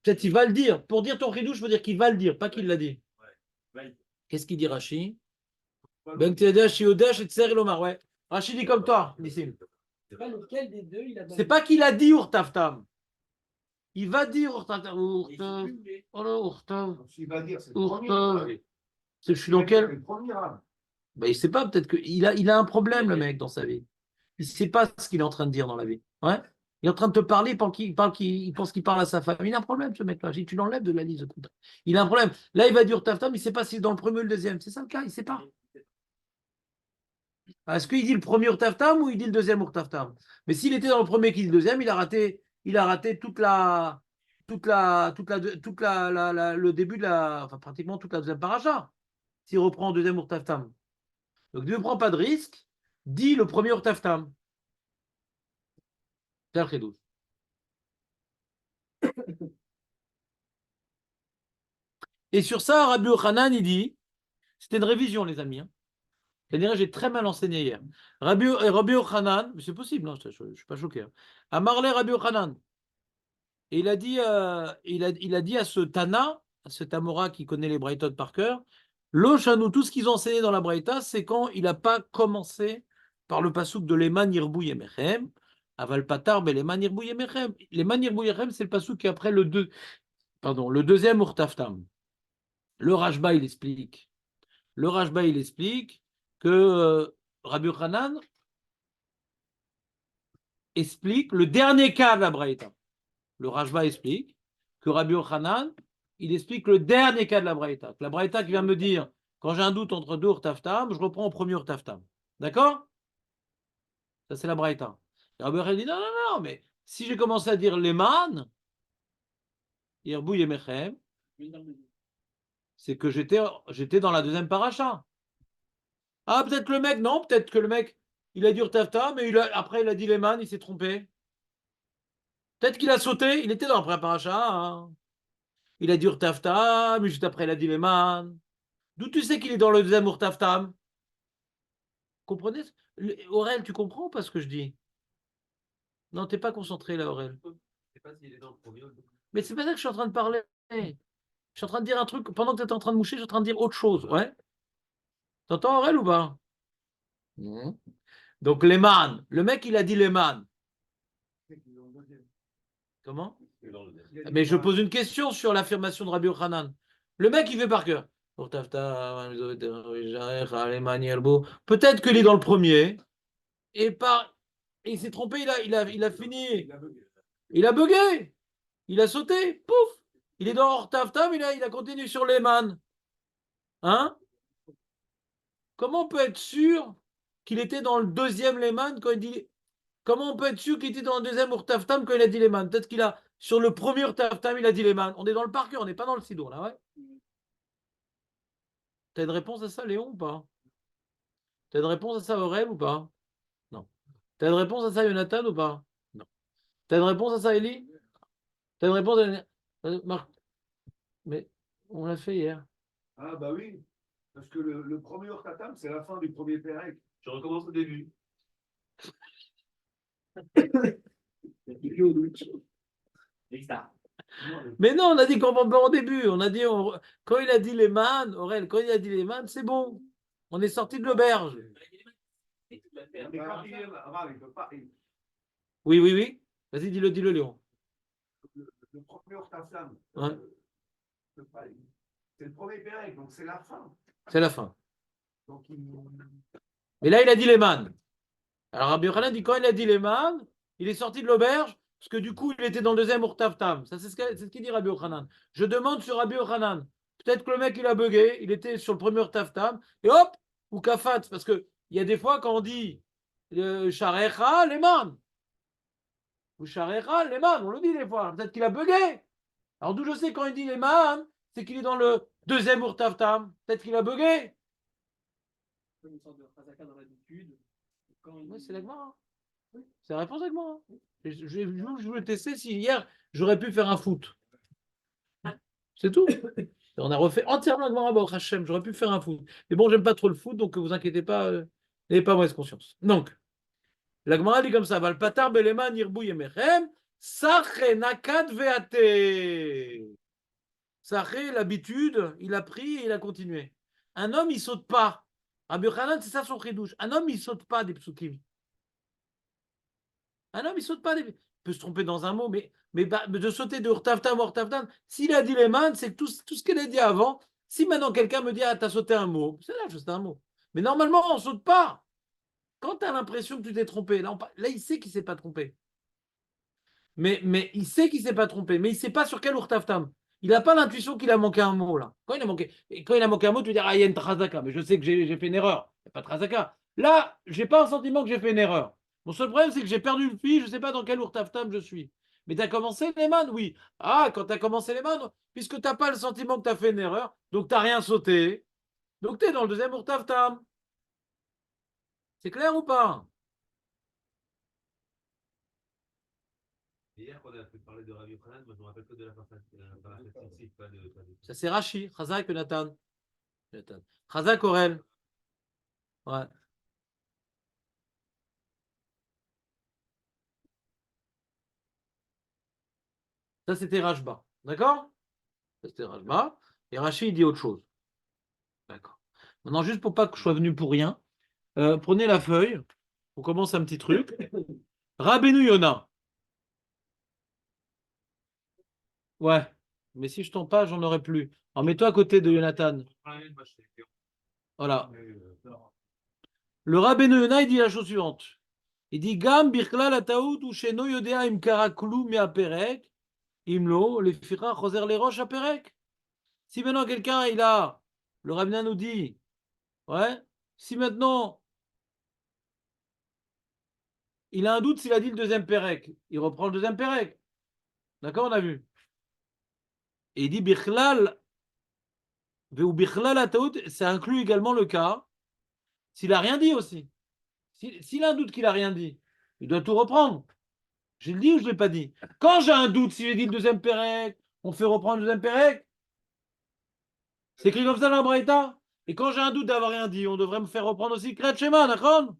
Speaker 1: Peut-être il va le dire. Pour dire ton chidouche, je veux dire qu'il va le dire, pas qu'il l'a dit.
Speaker 6: Ouais.
Speaker 1: Qu'est-ce qu'il dit Rashi? Ben Ktiva Shiodesh et Tser Lomar. Ouais. Rashi dit comme toi, Nissim.
Speaker 2: C'est pas lequel des deux il a
Speaker 1: C'est pas qu'il a dit Urtaftam. Il va dire Urtaftam.
Speaker 6: Il faut plus oublier.
Speaker 1: Oh là, Urtav.
Speaker 7: Il va dire, c'est le
Speaker 1: Urtav.
Speaker 7: premier.
Speaker 1: Je suis dans quel?
Speaker 7: Le premier rang.
Speaker 1: Ben, il sait pas, peut-être qu'il a un problème, le mec, dans sa vie. Il ne sait pas ce qu'il est en train de dire dans la vie. Ouais. Il est en train de te parler, il pense qu'il parle à sa femme. Il a un problème, ce mec-là. Tu l'enlèves de la liste. Il a un problème. Là, il va dire Taftam, il ne sait pas si c'est dans le premier ou le deuxième. C'est ça le cas, il ne sait pas. Est-ce qu'il dit le premier Urtaftam ou il dit le deuxième Urtaftam? Mais s'il était dans le premier qui dit le deuxième, il a raté le début enfin, pratiquement toute la deuxième paracha. S'il reprend le deuxième Urtaftam. Donc ne prends pas de risque, dis le premier Urtaftam. C'est le chidouche. Et sur ça, Rabbi Yochanan, il dit, c'était une révision, les amis. C'est-à-dire, j'ai très mal enseigné hier. Rabbi Yochanan, c'est possible, je ne suis pas choqué. Amarle Rabbi Yochanan. Et il a dit à ce Tana, à ce Tamora qui connaît les Braïtot par cœur, Lochanou, tout ce qu'ils ont enseigné dans la Braïta, c'est quand il n'a pas commencé par le pasouk de Leman Yirbou Yemechem, Aval Patar, mais Leman Yirbou Yemechem. Leman Yirbou Yemechem, c'est le pasouk qui est après le deuxième Urtaftam. Le Rashba, il explique. Que Rabbi Hanan explique le dernier cas de la Braïta. Le Rashba explique que Rabbi Hanan, il explique le dernier cas de la Braïta. La Braïta qui vient me dire, quand j'ai un doute entre deux Urtaftam, je reprends au premier Urtaftam. D'accord? Ça, c'est la Braïta. Et Rabbi Hanan dit, non, mais si j'ai commencé à dire Leman, Irbou Yemechem, c'est que j'étais dans la deuxième paracha. Ah, peut-être que le mec, il a dit Urtaftam, mais après il a dit Leman, il s'est trompé. Peut-être qu'il a sauté, il était dans la première paracha. Hein. Il a dit Urtaftam, mais juste après il a dit Leman. D'où tu sais qu'il est dans le deuxième Urtaftam? Comprenez? Aurel, tu comprends pas ce que je dis? Non, t'es pas concentré là, Aurel.
Speaker 8: Je sais pas s'il est dans le premier ou le deuxième.
Speaker 1: Mais c'est pas ça que je suis en train de parler. Je suis en train de dire un truc, pendant que tu es en train de moucher, je suis en train de dire autre chose. Ouais. T'entends, Aurel, ou pas? Donc, Leman. Le mec, il a dit Leman. Comment? Mais je pose une question sur l'affirmation de Rabbi Yochanan. Le mec, il fait par cœur. Peut-être qu'il est dans le premier. Et il s'est trompé, il a fini. Il a bugué. Il a sauté. Pouf. Il est dans Hortaftam, il a continué sur Lehman. Hein? Comment on peut être sûr qu'il était dans le deuxième Lehman quand il dit. Comment on peut être sûr qu'il était dans le deuxième Urtaftam quand il a dit Lehman? Peut-être qu'il a. Sur le premier Urtaftam, il a dit Lehman. On est dans le parc, on n'est pas dans le Sidour, là, ouais. T'as une réponse à ça, Léon, ou pas? T'as une réponse à ça, Aurel, ou pas? Non. T'as une réponse à ça, Jonathan, ou pas? Non. T'as une réponse à ça, Eli? T'as une réponse à Marc? Mais on l'a fait hier.
Speaker 7: Ah, bah oui. Parce que le premier Urtatam, c'est la fin du premier Pérec.
Speaker 8: Je recommence au début.
Speaker 1: Mais non, on a dit qu'on va pas au début. On a dit, quand il a dit les man, Aurel, quand il a dit les man, c'est bon. On est sorti de l'auberge.
Speaker 7: Mais quand il est Rav, il peut pas.
Speaker 1: Oui. Vas-y, dis-le, Léon.
Speaker 7: Le premier Urtatam,
Speaker 1: Ouais.
Speaker 7: c'est le premier Pérec, donc c'est la fin.
Speaker 1: C'est la fin.
Speaker 7: Donc,
Speaker 1: Mais là, il a dit les man. Alors, Rabbi Yochanan dit, quand il a dit les man, il est sorti de l'auberge, parce que du coup, il était dans le deuxième Urtavtam. Ça, c'est ce qu'il dit Rabbi Yochanan. Je demande sur Rabbi Yochanan. Peut-être que le mec, il a bugué, il était sur le premier Urtavtam, et hop, ou Kafat, parce qu'il y a des fois, quand on dit Sharecha, Leman, ou Sharecha, Leman, on le dit des fois, peut-être qu'il a bugué. Alors d'où je sais quand il dit Leman, c'est qu'il est dans le deuxième Urtavtam. Peut-être qu'il a bugué.
Speaker 2: Comme une sorte de Khazaka dans l'habitude. Quand il-
Speaker 1: Oui, c'est l'Agmara. C'est la réponse Agmara. Je voulais tester si hier, j'aurais pu faire un foot. C'est tout. On a refait entièrement Agmara Baruch Hashem. J'aurais pu faire un foot. Mais bon, j'aime pas trop le foot, donc vous inquiétez pas, n'ayez pas mauvaise conscience. Donc, l'Agmara dit comme ça, Val patar beleman yirbou yemechem, sache nakat veate. Sache, l'habitude, il a pris et il a continué. Un homme, il saute pas. Rabbi Yochanan, c'est ça son chidouche. Un homme, il saute pas des psukim. Un homme, il saute pas des... Il peut se tromper dans un mot, mais de sauter de Urtavtam, Urtavtam, s'il a dit les mains, c'est que tout ce qu'elle a dit avant. Si maintenant quelqu'un me dit, ah, t'as sauté un mot, c'est là, c'est un mot. Mais normalement, on saute pas. Quand tu as l'impression que tu t'es trompé, là, il sait qu'il ne s'est pas trompé. Mais il sait qu'il ne s'est pas trompé, mais il ne sait pas sur quel Urtavtam. Il n'a pas l'intuition qu'il a manqué un mot, là. Quand il a manqué un mot, tu dis, ah, il y a une Trazaka, mais je sais que j'ai fait une erreur. Il n'y a pas de Trazaka. Là, je n'ai pas un sentiment que j'ai fait une erreur. Mon seul problème, c'est que j'ai perdu le fil, je ne sais pas dans quel Urtavtam je suis. Mais tu as commencé les mains, oui. Ah, quand tu as commencé les mains, puisque tu n'as pas le sentiment que tu as fait une erreur, donc tu n'as rien sauté. Donc tu es dans le deuxième Urtavtam. C'est clair ou pas?
Speaker 8: Hier, on a pu parler de Rabbi Yochanan, moi je me rappelle que de la partie pas de.
Speaker 1: Ça c'est Rashi, Chazak et Nathan. Chazak Orel. Ouais. Ça c'était Rashba. D'accord? Ça c'était Rashba. Et Rashi il dit autre chose. D'accord. Maintenant, juste pour pas que je sois venu pour rien, prenez la feuille. On commence un petit truc. Rabbeinu Yona. Ouais. Mais si je tombe pas, j'en aurai plus. Alors mets-toi à côté de Jonathan. Voilà. Le Rabbeinu Yona, il dit la chose suivante. Il dit Gam birkla la taout ou sheno yodea im karaklu mi aperek imlo le fira choser les roches aperek. Si maintenant quelqu'un il a, le rabbin nous dit, ouais, si maintenant il a un doute s'il a dit le deuxième perek, il reprend le deuxième perek. D'accord, on a vu. Et il dit birklal ou birklal la taout, ça inclut également le cas s'il a rien dit aussi. S'il a un doute qu'il a rien dit, il doit tout reprendre. J'ai le dit ou je ne l'ai pas dit? Quand j'ai un doute, si j'ai dit le deuxième Pérec, on fait reprendre le deuxième Pérec. C'est écrit comme ça dans la Braïta. Et quand j'ai un doute d'avoir rien dit, on devrait me faire reprendre aussi Kriyat Shema, d'accord?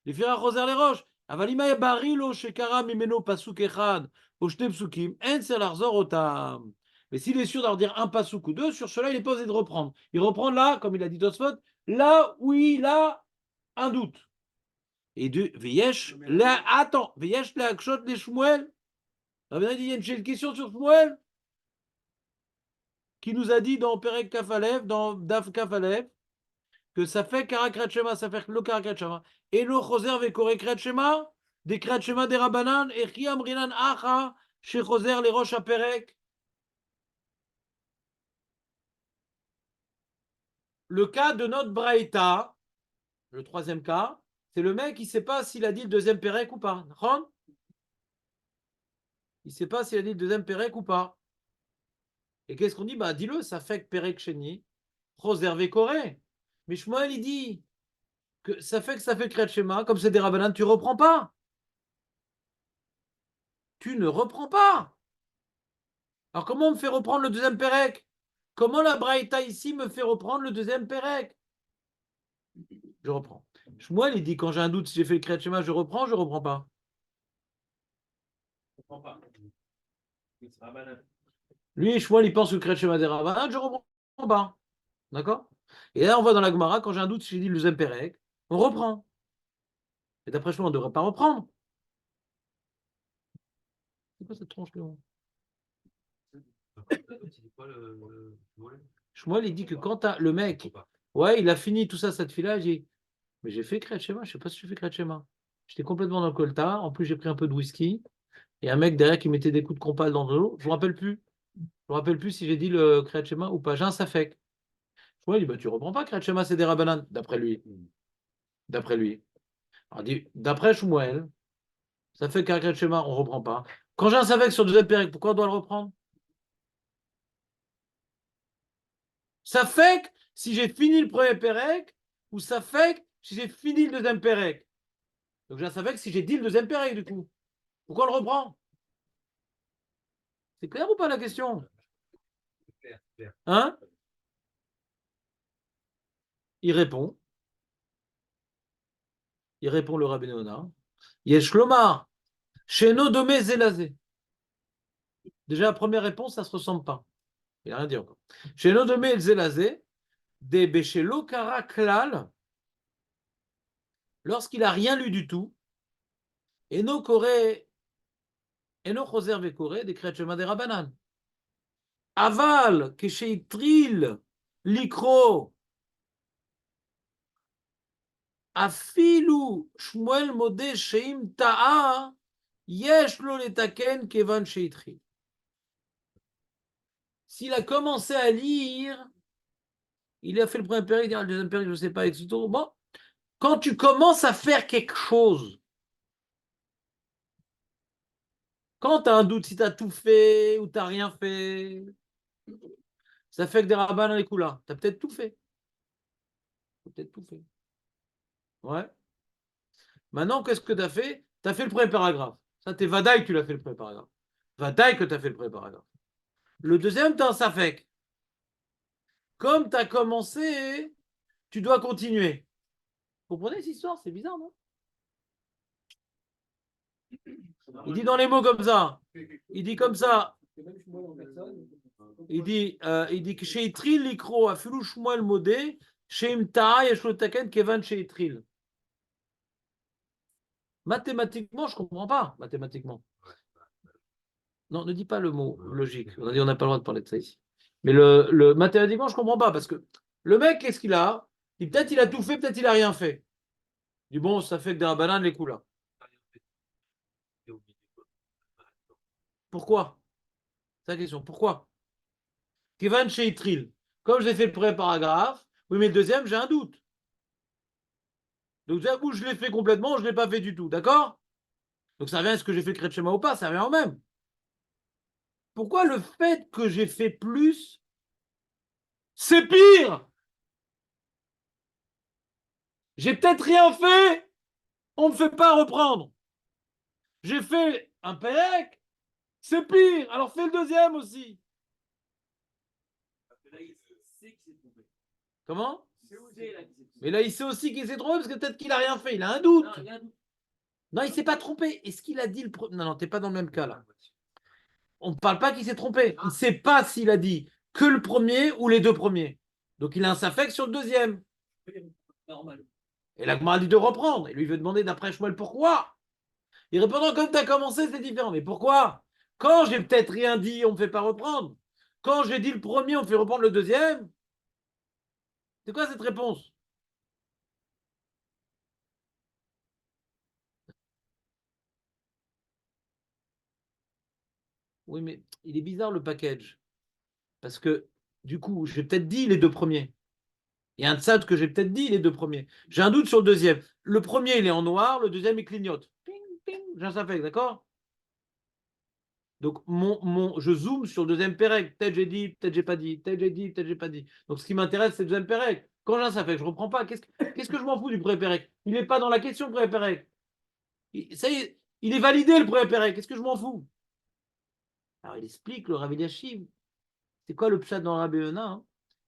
Speaker 1: Les Fira Roser les roches. Avalima barilo shekara mimeno pasuk echad oshte psukim en selarzor otam. Mais s'il est sûr d'avoir dire un pasuk ou deux, sur cela, il n'est pas osé de reprendre. Il reprend là, comme il a dit Tosfot, là où il a un doute. Et de Veyesh, là, attends, Veyesh la Akshot les Shmuel. Il y a une question sur Shmuel qui nous a dit dans Perek Kafalev, dans Daf Kafalev, que ça fait Karakrat Shema, ça fait le Karakrat Shema. Et le Choser Vekore Krat Shema, des Krat Shema des Rabbanan, et Chiam Rinan Acha, chez Choser les Roches à Perek. Le cas de notre Braïta, le troisième cas, c'est le mec qui ne sait pas s'il a dit le deuxième Perek ou pas. Il ne sait pas s'il a dit le deuxième Perek ou pas. Et qu'est-ce qu'on dit? Bah, dis-le, ça fait que Perek Sheni, Choser Vekore. Mais Shmuel, il dit que ça fait Kriyat Shema, comme c'est des Rabbanan, tu ne reprends pas. Tu ne reprends pas. Alors comment on me fait reprendre le deuxième Pérec? Comment la Braïta ici me fait reprendre le deuxième Pérec? Je reprends. Shmuel, il dit quand j'ai un doute si j'ai fait le Kriyat Shema, je reprends pas.
Speaker 6: Je comprends pas. C'est Rabbanan.
Speaker 1: Lui, Shmuel, il pense que le Kriyat Shema des Rabbanan, je reprends pas. D'accord? Et là, on va dans la Gemara, quand j'ai un doute si j'ai dit le deuxième Pérec, on reprend. Et d'après Shmuel, on ne devrait pas reprendre. C'est quoi cette tronche de Shmuel, il dit que quand le mec, ouais, il a fini tout ça, cette fille-là, il dit, mais j'ai fait Kriyat Shema, je ne sais pas si je fais Kriyat Shema. J'étais complètement dans le colta. En plus, j'ai pris un peu de whisky. Et un mec derrière qui mettait des coups de compal dans l'eau. Je ne me rappelle plus. Je me rappelle plus si j'ai dit le Kriyat Shema ou pas. J'ai un safek. Je il dit, bah, tu reprends pas Kriyat Shema, c'est des Rabbanan, d'après lui. D'après lui. Alors, il dit, d'après Shmuel, ça fait qu'un Kriyat Shema, on ne reprend pas. Quand j'ai un safek sur le deuxième pérec, pourquoi on doit le reprendre? Ça fait que si j'ai fini le premier pérec, ou ça fait que si j'ai fini le deuxième pérec. Donc j'ai un safek si j'ai dit le deuxième pérec, du coup. Pourquoi on le reprend? C'est clair ou pas la question?
Speaker 8: Clair.
Speaker 1: Hein? Il répond. Il répond le Rabbi Neona. Yesh lomar, sheno domé zelazé. Déjà, la première réponse, ça ne se ressemble pas. Il n'a rien dit encore. Sheno domé zelazé, de beshelo kara klal, lorsqu'il n'a rien lu du tout, eno kore, eno choser vekore, des kriyat shema des Rabbanan. Aval, kesheitril, likro, afilu, shmuel modé sheim ta'a, yesh lo letaken kevan sheitril. S'il a commencé à lire, il a fait le premier période, il dit, le deuxième période, je ne sais pas, etc. Bon, quand tu commences à faire quelque chose, quand tu as un doute si tu as tout fait ou tu n'as rien fait, ça fait que des rabbins dans les coups là. Tu as peut-être tout fait. Peut-être tout fait. Ouais. Maintenant, qu'est-ce que tu as fait? Tu as fait le premier paragraphe. Ça, t'es vadaï, tu l'as fait le premier paragraphe. Vadaï que tu as fait le premier paragraphe. Le deuxième, tu as un safek. Comme tu as commencé, tu dois continuer. Vous comprenez cette histoire? C'est bizarre, non? Il dit dans les mots comme ça. Il dit comme ça. Il dit que chez Itril, l'ikro, a filou shmuel modé, chez Imta'a, yeshlotaken, kevan chez Itril. Mathématiquement, je ne comprends pas. Mathématiquement. Non, ne dis pas le mot logique. On a dit on n'a pas le droit de parler de ça ici. Mais mathématiquement, je ne comprends pas parce que le mec, qu'est-ce qu'il a? Peut-être il a tout fait, peut-être il n'a rien fait. Il dit bon, ça fait que des bananes les coups là. Pourquoi? C'est la question. Pourquoi? Kevan chez Itril. Comme j'ai fait le premier paragraphe, oui, mais le deuxième, j'ai un doute. Donc, d'un coup, je l'ai fait complètement, je ne l'ai pas fait du tout. D'accord? Donc, ça revient à ce que j'ai fait Kriyat Shema ou pas, ça revient au même. Pourquoi le fait que j'ai fait plus, c'est pire? J'ai peut-être rien fait, on ne me fait pas reprendre. J'ai fait un pérec, c'est pire, alors fais le deuxième aussi.
Speaker 6: Parce que là, il sait qu'il s'est trompé.
Speaker 1: Comment?
Speaker 6: Il sait là qu'il s'est trompé.
Speaker 1: Mais là, il sait aussi qu'il s'est trompé parce que peut-être qu'il n'a rien fait, il a un doute.
Speaker 6: Non, il a un doute.
Speaker 1: Non, il ne s'est pas trompé. Est-ce qu'il a dit le premier? Non, non, tu n'es pas dans le même cas là. On ne parle pas qu'il s'est trompé. Il ne sait pas s'il a dit que le premier ou les deux premiers. Donc il a un safek sur le deuxième.
Speaker 2: Normal.
Speaker 1: Et la Gemara dit de reprendre. Et lui veut demander d'après Shmuel pourquoi. Il répond comme tu as commencé, c'est différent. Mais pourquoi? Quand j'ai peut-être rien dit, on ne me fait pas reprendre. Quand j'ai dit le premier, on me fait reprendre le deuxième. C'est quoi cette réponse? Oui, mais il est bizarre le package. Parce que du coup, j'ai peut-être dit les deux premiers. Il y a un tzad que j'ai peut-être dit les deux premiers. J'ai un doute sur le deuxième. Le premier, il est en noir, le deuxième, il clignote. Ping, ping, j'ai un safek, d'accord? Donc, je zoome sur le deuxième pérec. Peut-être j'ai dit, peut-être j'ai pas dit. Peut-être j'ai dit, peut-être j'ai pas dit. Donc, ce qui m'intéresse, c'est le deuxième pérec. Quand j'ai un safek, je ne reprends pas. Qu'est-ce que je m'en fous du premier pérec? Il n'est pas dans la question, le premier pérec. Ça y est, il est validé, le premier pérec. Qu'est-ce que je m'en fous? Alors, il explique, le Rav Eliashiv. C'est quoi le pshat dans le Rabbi Yonah, hein?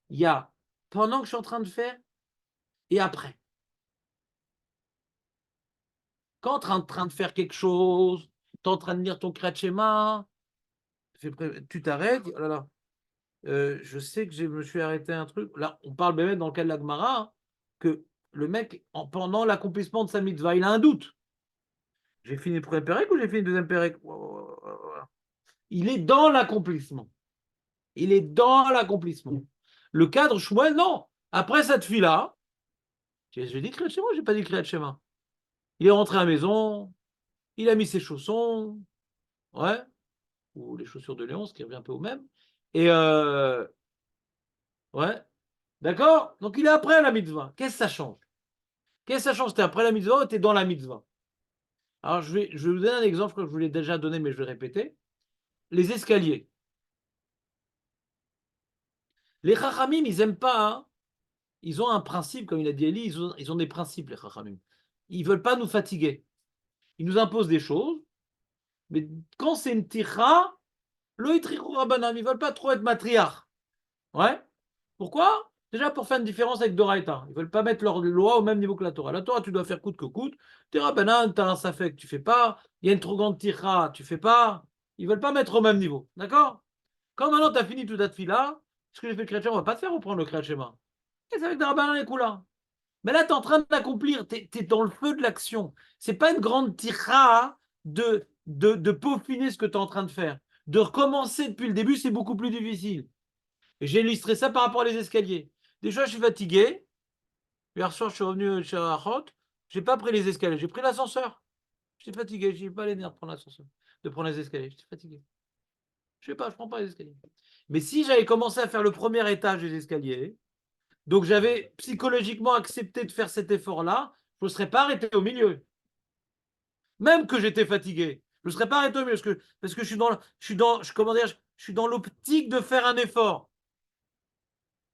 Speaker 1: Il y a pendant que je suis en train de faire et après. Quand tu es en train de faire quelque chose, tu es en train de lire ton Kriyat Shema, tu t'arrêtes. Oh là là. Je sais que je me suis arrêté un truc. Là, on parle même dans le cas de la Gemara, hein, que le mec, pendant l'accomplissement de sa mitzvah, il a un doute. J'ai fini le premier pérec ou j'ai fini le deuxième pérec? Il est dans l'accomplissement. Il est dans l'accomplissement. Le cadre Shmuel, non. Après cette fille-là, j'ai dit Kriyat Shema ou j'ai pas dit Kriyat Shema? Il est rentré à la maison, il a mis ses chaussons, ouais, ou les chaussures de Léon, ce qui revient un peu au même. Et ouais, d'accord? Donc il est après la mitzvah. Qu'est-ce que ça change? Qu'est-ce que ça change? T'es après la mitzvah ou t'es dans la mitzvah? Alors je vais vous donner un exemple, je crois que je vous l'ai déjà donné, mais je vais répéter. Les escaliers. Les chachamim, ils n'aiment pas, hein. Ils ont un principe, comme il a dit Eli, ils ont des principes, les chachamim. Ils ne veulent pas nous fatiguer. Ils nous imposent des choses, mais quand c'est une tira, le itrichou rabbanam, ils ne veulent pas trop être matriarches. Ouais. Pourquoi? Déjà pour faire une différence avec Doraïta. Ils ne veulent pas mettre leur loi au même niveau que la Torah. La Torah, tu dois faire coûte que coûte. T'es rabbanan, t'as un safek, tu fais pas. Il y a une trop grande tira, tu fais pas. Ils ne veulent pas mettre au même niveau. D'accord? Quand maintenant tu as fini toute ta fila, ce que j'ai fait le Kriyat Shema, on va pas te faire reprendre le Kriyat Shema. Qu'est-ce avec des rabbanans et Kula? Mais là, tu es en train d'accomplir, tu es dans le feu de l'action. C'est pas une grande tira de peaufiner ce que tu es en train de faire. De recommencer depuis le début, c'est beaucoup plus difficile. Et j'ai illustré ça par rapport aux escaliers. Déjà, je suis fatigué. Hier soir, je suis revenu chez Rachot. Je n'ai pas pris les escaliers, j'ai pris l'ascenseur. J'étais fatigué, je n'ai pas les nerfs de prendre l'ascenseur, de prendre les escaliers. J'étais fatigué. Je sais pas, je prends pas les escaliers. Mais si j'avais commencé à faire le premier étage des escaliers, donc j'avais psychologiquement accepté de faire cet effort-là, je ne serais pas arrêté au milieu. Même que j'étais fatigué, je ne serais pas arrêté au milieu parce que je suis dans l'optique de faire un effort.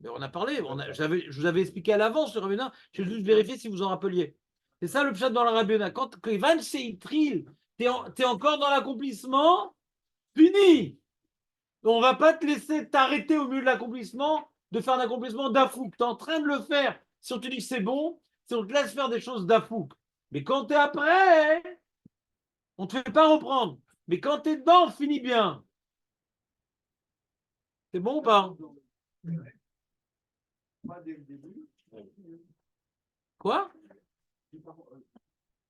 Speaker 1: Mais on a parlé, je vous avais expliqué à l'avance le Rabbina, j'ai juste vérifié si vous en rappeliez. C'est ça le pshat dans le Rabbina. Quand Ivan Seitril, tu es encore dans l'accomplissement, fini. On ne va pas te laisser t'arrêter au milieu de l'accomplissement, de faire un accomplissement d'afouk. Tu es en train de le faire. Si on te dit que c'est bon, si on te laisse faire des choses d'afouk. Mais quand tu es après, on ne te fait pas reprendre. Mais quand tu es dedans, finis bien. C'est bon ou pas?
Speaker 7: Pas dès le début.
Speaker 1: Quoi?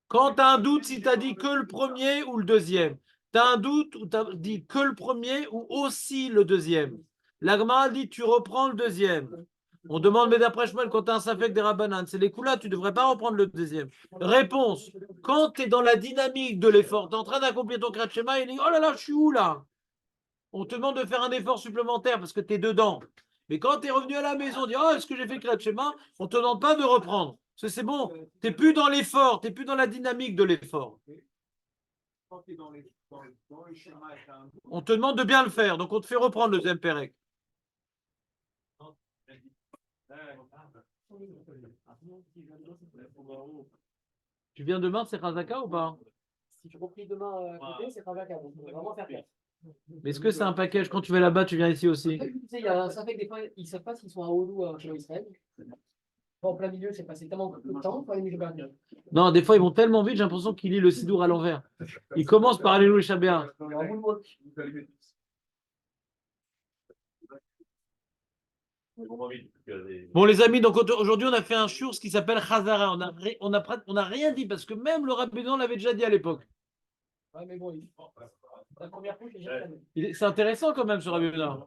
Speaker 1: Quand tu as un doute si tu as dit que le premier ou le deuxième. Tu as un doute ou tu as dit que le premier ou aussi le deuxième. L'Agma dit tu reprends le deuxième. On demande, mais d'après Shmuel, quand tu as un safek des rabbanan, c'est les coups-là, tu ne devrais pas reprendre le deuxième. Réponse, quand tu es dans la dynamique de l'effort, tu es en train d'accomplir ton Kriyat Shema, il dit, oh là là, je suis où là? On te demande de faire un effort supplémentaire parce que tu es dedans. Mais quand tu es revenu à la maison, on dit, oh, est-ce que j'ai fait le Kriyat Shema? On ne te demande pas de reprendre. Parce que c'est bon, tu n'es plus dans l'effort, tu n'es plus dans la dynamique de l'effort.
Speaker 7: Quand tu es dans le schéma, tu as un
Speaker 1: On te demande de bien le faire, donc on te fait reprendre le deuxième Pérec. Tu viens demain, c'est Khazaka ou pas?
Speaker 2: Si tu repris demain à côté, c'est Ravaka. Donc, il faut vraiment faire gaffe.
Speaker 1: Mais est-ce que c'est un package? Quand tu vas là-bas, tu viens ici aussi?
Speaker 2: Tu sais, il y a ça fait que des fois, ils ne savent pas s'ils sont à Oulu ou à Israël. En plein milieu, c'est passé tellement peu de temps. Faut aller mieux faire.
Speaker 1: Non, des fois, ils vont tellement vite, j'ai l'impression qu'ils lisent le Sidour à l'envers. Ils commencent par Alléluia Shabbat. Bon, les amis, donc aujourd'hui, on a fait un shur, ce qui s'appelle Chazara. On a rien dit, parce que même le Rabbin l'avait déjà dit à l'époque.
Speaker 2: Ouais, mais bon, la première couche, j'ai déjà fait.
Speaker 1: C'est intéressant quand même, ce Rabbin.